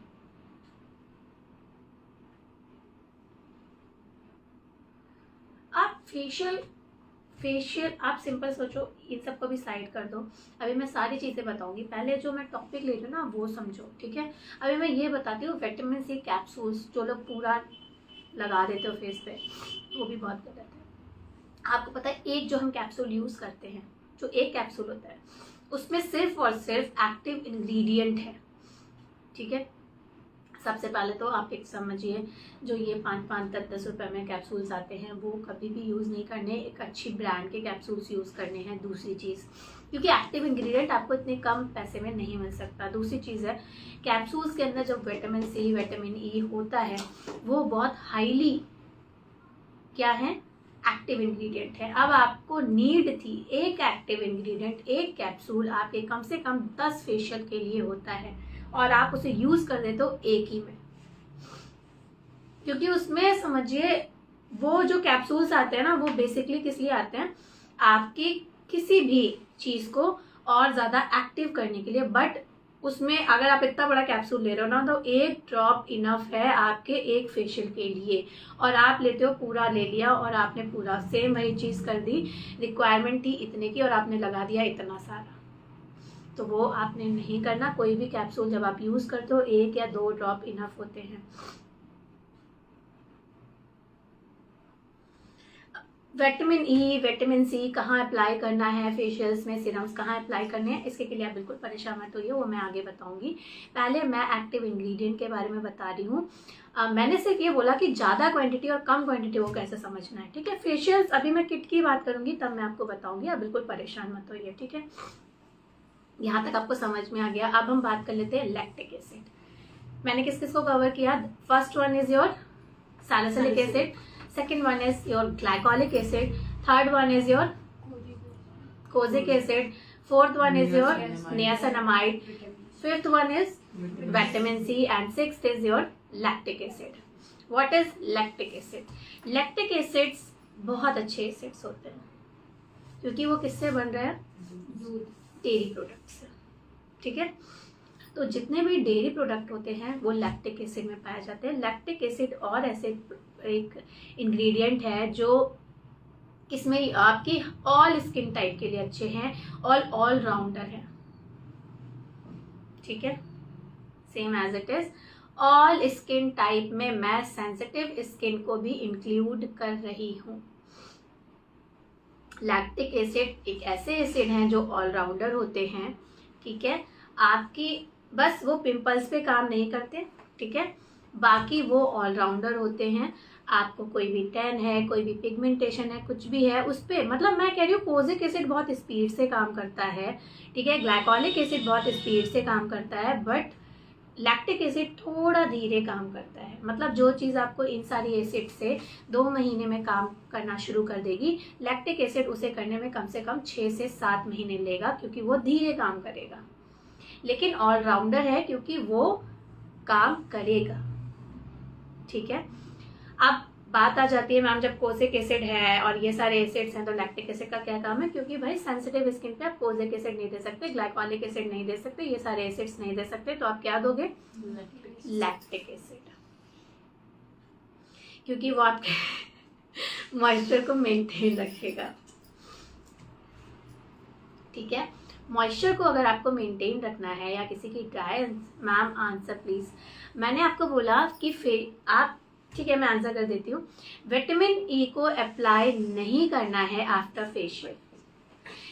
आप फेशियल आप सिंपल सोचो, इन सबको भी साइड कर दो। अभी मैं सारी चीज़ें बताऊंगी, पहले जो मैं टॉपिक ले रही हूँ ना वो समझो, ठीक है। अभी मैं ये बताती हूँ, विटामिन सी कैप्सूल्स जो लोग पूरा लगा देते हो फेस पे, वो भी बहुत गलत है। आपको पता है एक जो हम कैप्सूल यूज़ करते हैं, जो एक कैप्सूल होता है उसमें सिर्फ और सिर्फ एक्टिव इंग्रेडिएंट है, ठीक है। सबसे पहले तो आप एक समझिए, जो ये 5-5, 10-10 रुपए में कैप्सूल्स आते हैं वो कभी भी यूज़ नहीं करने, एक अच्छी ब्रांड के कैप्सूल्स यूज़ करने हैं। दूसरी चीज़, क्योंकि एक्टिव इंग्रेडिएंट आपको इतने कम पैसे में नहीं मिल सकता। दूसरी चीज़ है, कैप्सूल्स के अंदर जो विटामिन सी, विटामिन ई होता है वो बहुत हाईली क्या है, एक्टिव इंग्रेडिएंट है। अब आपको नीड थी एक एक्टिव इंग्रेडिएंट, एक कैप्सूल आपके कम से कम 10 फेशियल के लिए होता है, और आप उसे यूज कर देते हो एक ही में, क्योंकि उसमें समझिए वो जो कैप्सूल्स आते हैं ना वो बेसिकली किस लिए आते हैं, आपकी किसी भी चीज को और ज्यादा एक्टिव करने के लिए। बट उसमें अगर आप इतना बड़ा कैप्सूल ले रहे हो ना तो एक ड्रॉप इनफ है आपके एक फेशियल के लिए, और आप लेते हो पूरा ले लिया और आपने पूरा सेम वही चीज कर दी, रिक्वायरमेंट थी इतने की और आपने लगा दिया इतना सारा, तो वो आपने नहीं करना। कोई भी कैप्सूल जब आप यूज करते हो 1 या 2 ड्रॉप इनफ होते हैं। विटामिन ई, विटामिन सी कहाँ अप्लाई करना है फेशियल्स में, सीरम्स कहाँ अप्लाई करने हैं, इसके लिए आप बिल्कुल परेशान मत होइए, वो मैं आगे बताऊंगी। पहले मैं एक्टिव इंग्रेडिएंट के बारे में बता रही हूँ। मैंने सिर्फ ये बोला कि ज़्यादा क्वांटिटी और कम क्वांटिटी वो कैसे समझना है, ठीक है। फेशियल्स अभी मैं किट की बात करूंगी तब मैं आपको बताऊंगी, आप बिल्कुल परेशान मत होइए, ठीक है। यहाँ तक आपको समझ में आ गया। अब हम बात कर लेते हैं लैक्टिक एसिड। मैंने किस किस को कवर किया, first one is your salicylic acid, second one is your glycolic acid, third one is your kojic acid, fourth one is your niacinamide, fifth one is vitamin C, and sixth is your lactic acid. What is lactic acid? Lactic acids बहुत अच्छे acids होते हैं, क्योंकि वो किससे बन रहे हैं, डेयरी प्रोडक्ट से, ठीक है। तो जितने भी डेयरी प्रोडक्ट होते हैं वो लैक्टिक एसिड में पाए जाते हैं। लैक्टिक एसिड और एसिड एक इंग्रेडिएंट है जो इसमें आपकी ऑल स्किन टाइप के लिए अच्छे हैं, ऑल राउंडर है, ठीक है। Same as it is all skin type में मैं सेंसिटिव स्किन को भी इंक्लूड कर रही हूँ। लैक्टिक एसिड एक ऐसे एसिड हैं जो ऑलराउंडर होते हैं, ठीक है। आपकी बस वो पिंपल्स पे काम नहीं करते, ठीक है, बाकी वो ऑलराउंडर होते हैं। आपको कोई भी टैन है, कोई भी पिगमेंटेशन है, कुछ भी है उस पर, मतलब मैं कह रही हूँ कोजिक एसिड बहुत स्पीड से काम करता है, ठीक है, ग्लाइकोलिक एसिड बहुत स्पीड से काम करता है, बट लैक्टिक एसिड थोड़ा धीरे काम करता है। मतलब जो चीज़ आपको इन सारी एसिड से 2 महीने में काम करना शुरू कर देगी, लैक्टिक एसिड उसे करने में कम से कम 6 से 7 महीने लेगा, क्योंकि वो धीरे काम करेगा, लेकिन ऑलराउंडर है क्योंकि वो काम करेगा, ठीक है। अब बात आ जाती है मैम, जब कोजिक एसिड है और ये सारे एसिड्स हैं तो लैक्टिक एसिड का क्या काम है, क्योंकि भाई सेंसिटिव स्किन पे आप कोजिक एसिड नहीं दे सकते, ग्लाइकोलिक एसिड नहीं दे सकते, ये सारे एसिड्स नहीं दे सकते, तो आप क्या दोगे, लैक्टिक एसिड, क्योंकि वो आपके मॉइस्चर को मेंटेन रखेगा, ठीक है। मॉइस्चर को अगर आपको मेंटेन रखना है, या किसी की ड्राई, मैम आंसर प्लीज, मैंने आपको बोला कि आप, ठीक है मैं आंसर कर देती हूँ, विटामिन ई को अप्लाई नहीं करना है आफ्टर फेशियल,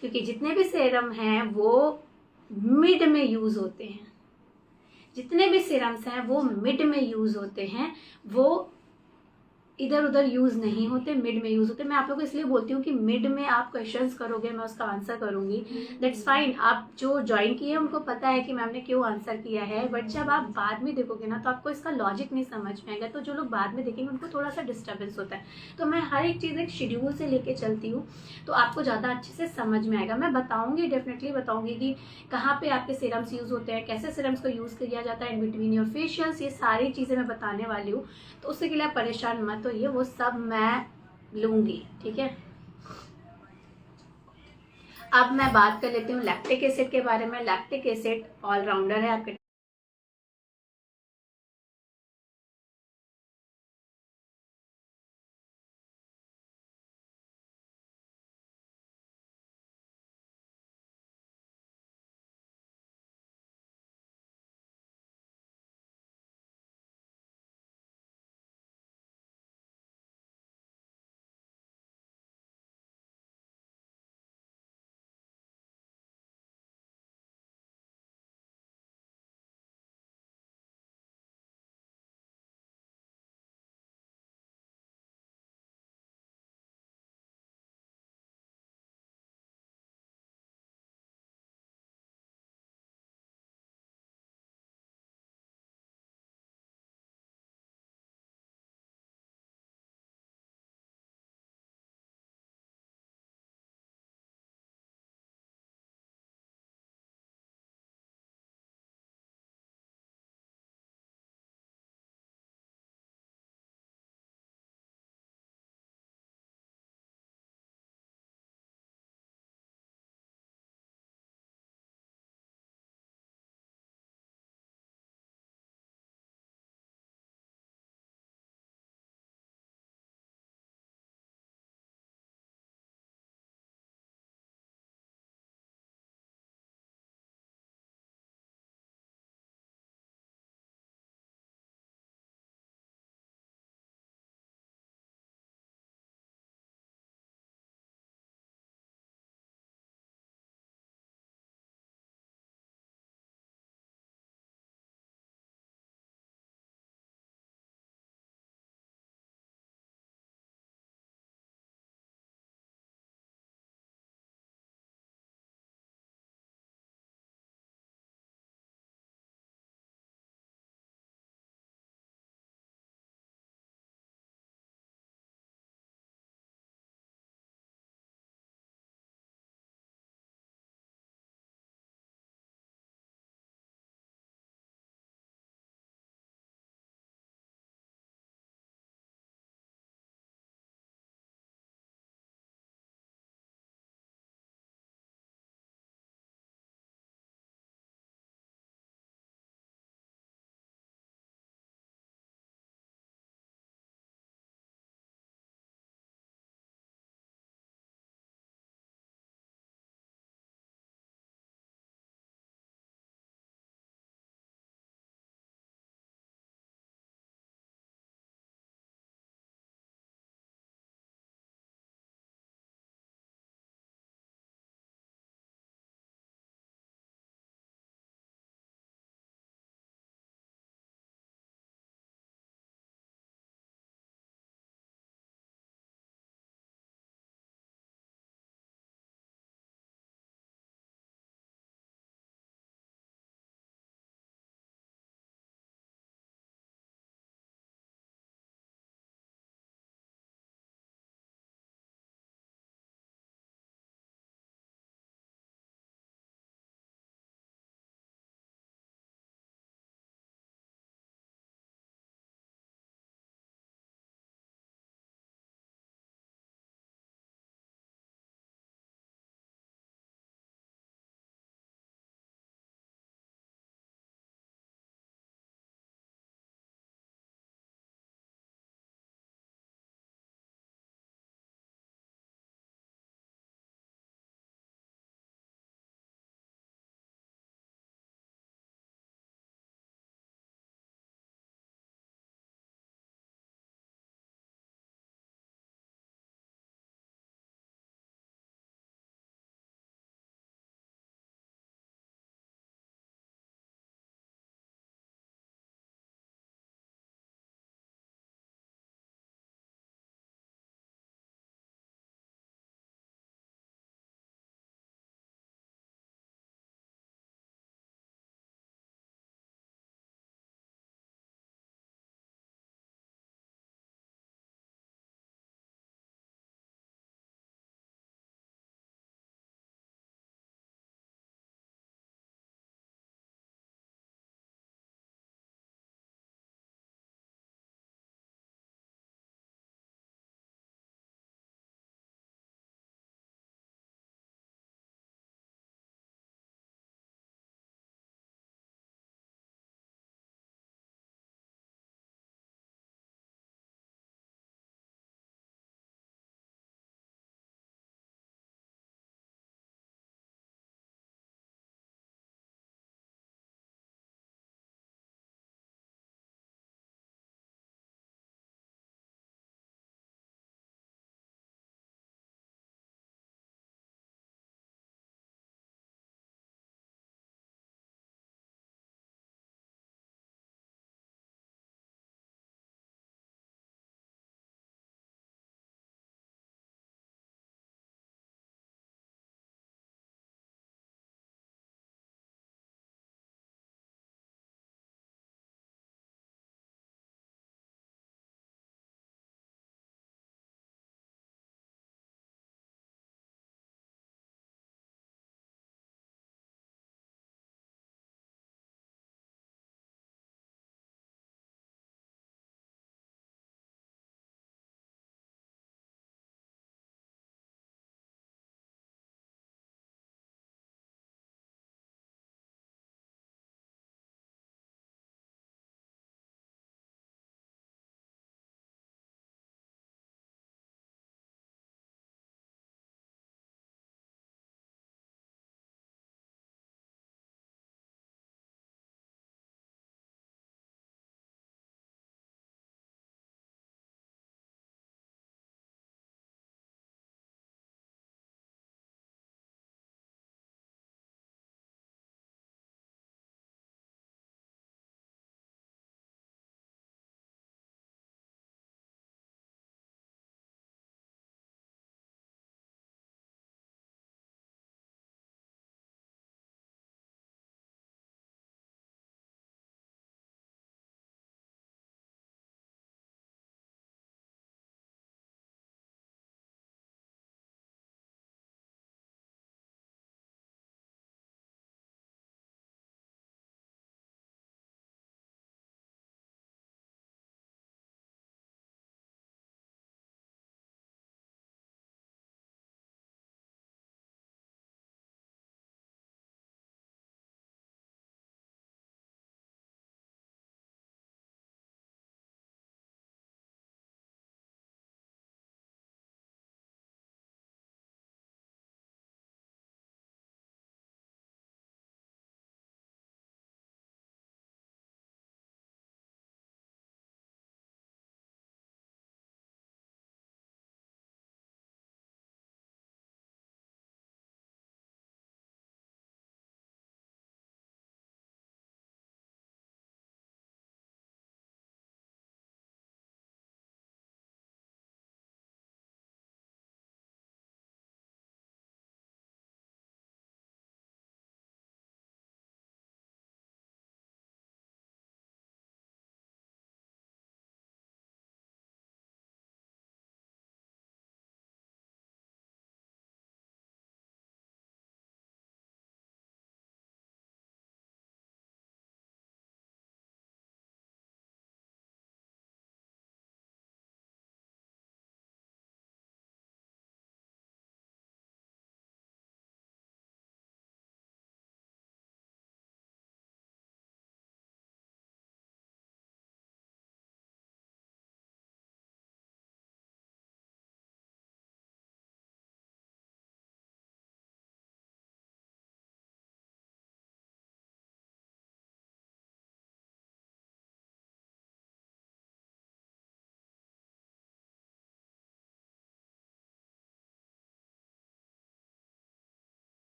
क्योंकि जितने भी सीरम हैं वो मिड में यूज होते हैं, जितने भी सीरम्स हैं वो मिड में यूज होते हैं, वो इधर उधर यूज नहीं होते, मिड में यूज होते। मैं आप लोगों को इसलिए बोलती हूँ कि मिड में आप क्वेश्चंस करोगे, मैं उसका आंसर करूंगी, दैट्स फाइन। आप जो ज्वाइन किए उनको पता है कि मैम ने क्यों आंसर किया है, बट जब आप बाद में देखोगे ना तो आपको इसका लॉजिक नहीं समझ में आएगा, तो जो लोग बाद में देखेंगे उनको थोड़ा सा डिस्टर्बेंस होता है। तो मैं हर एक चीज़ एक शेड्यूल से लेके चलती हूँ, तो आपको ज़्यादा अच्छे से समझ में आएगा। मैं बताऊँगी, डेफिनेटली बताऊँगी कि कहाँ पे आपके सीरम्स यूज़ होते हैं, कैसे सीरम्स को यूज़ किया जाता है इन बिटवीन योर फेशियल्स, ये सारी चीज़ें मैं बताने वाली हूँ, तो उसके लिए आप परेशान मत होइए, वो सब मैं लूँगी, ठीक है। अब मैं बात कर लेती हूँ लैक्टिक एसिड के बारे में। लैक्टिक एसिड ऑलराउंडर है आपके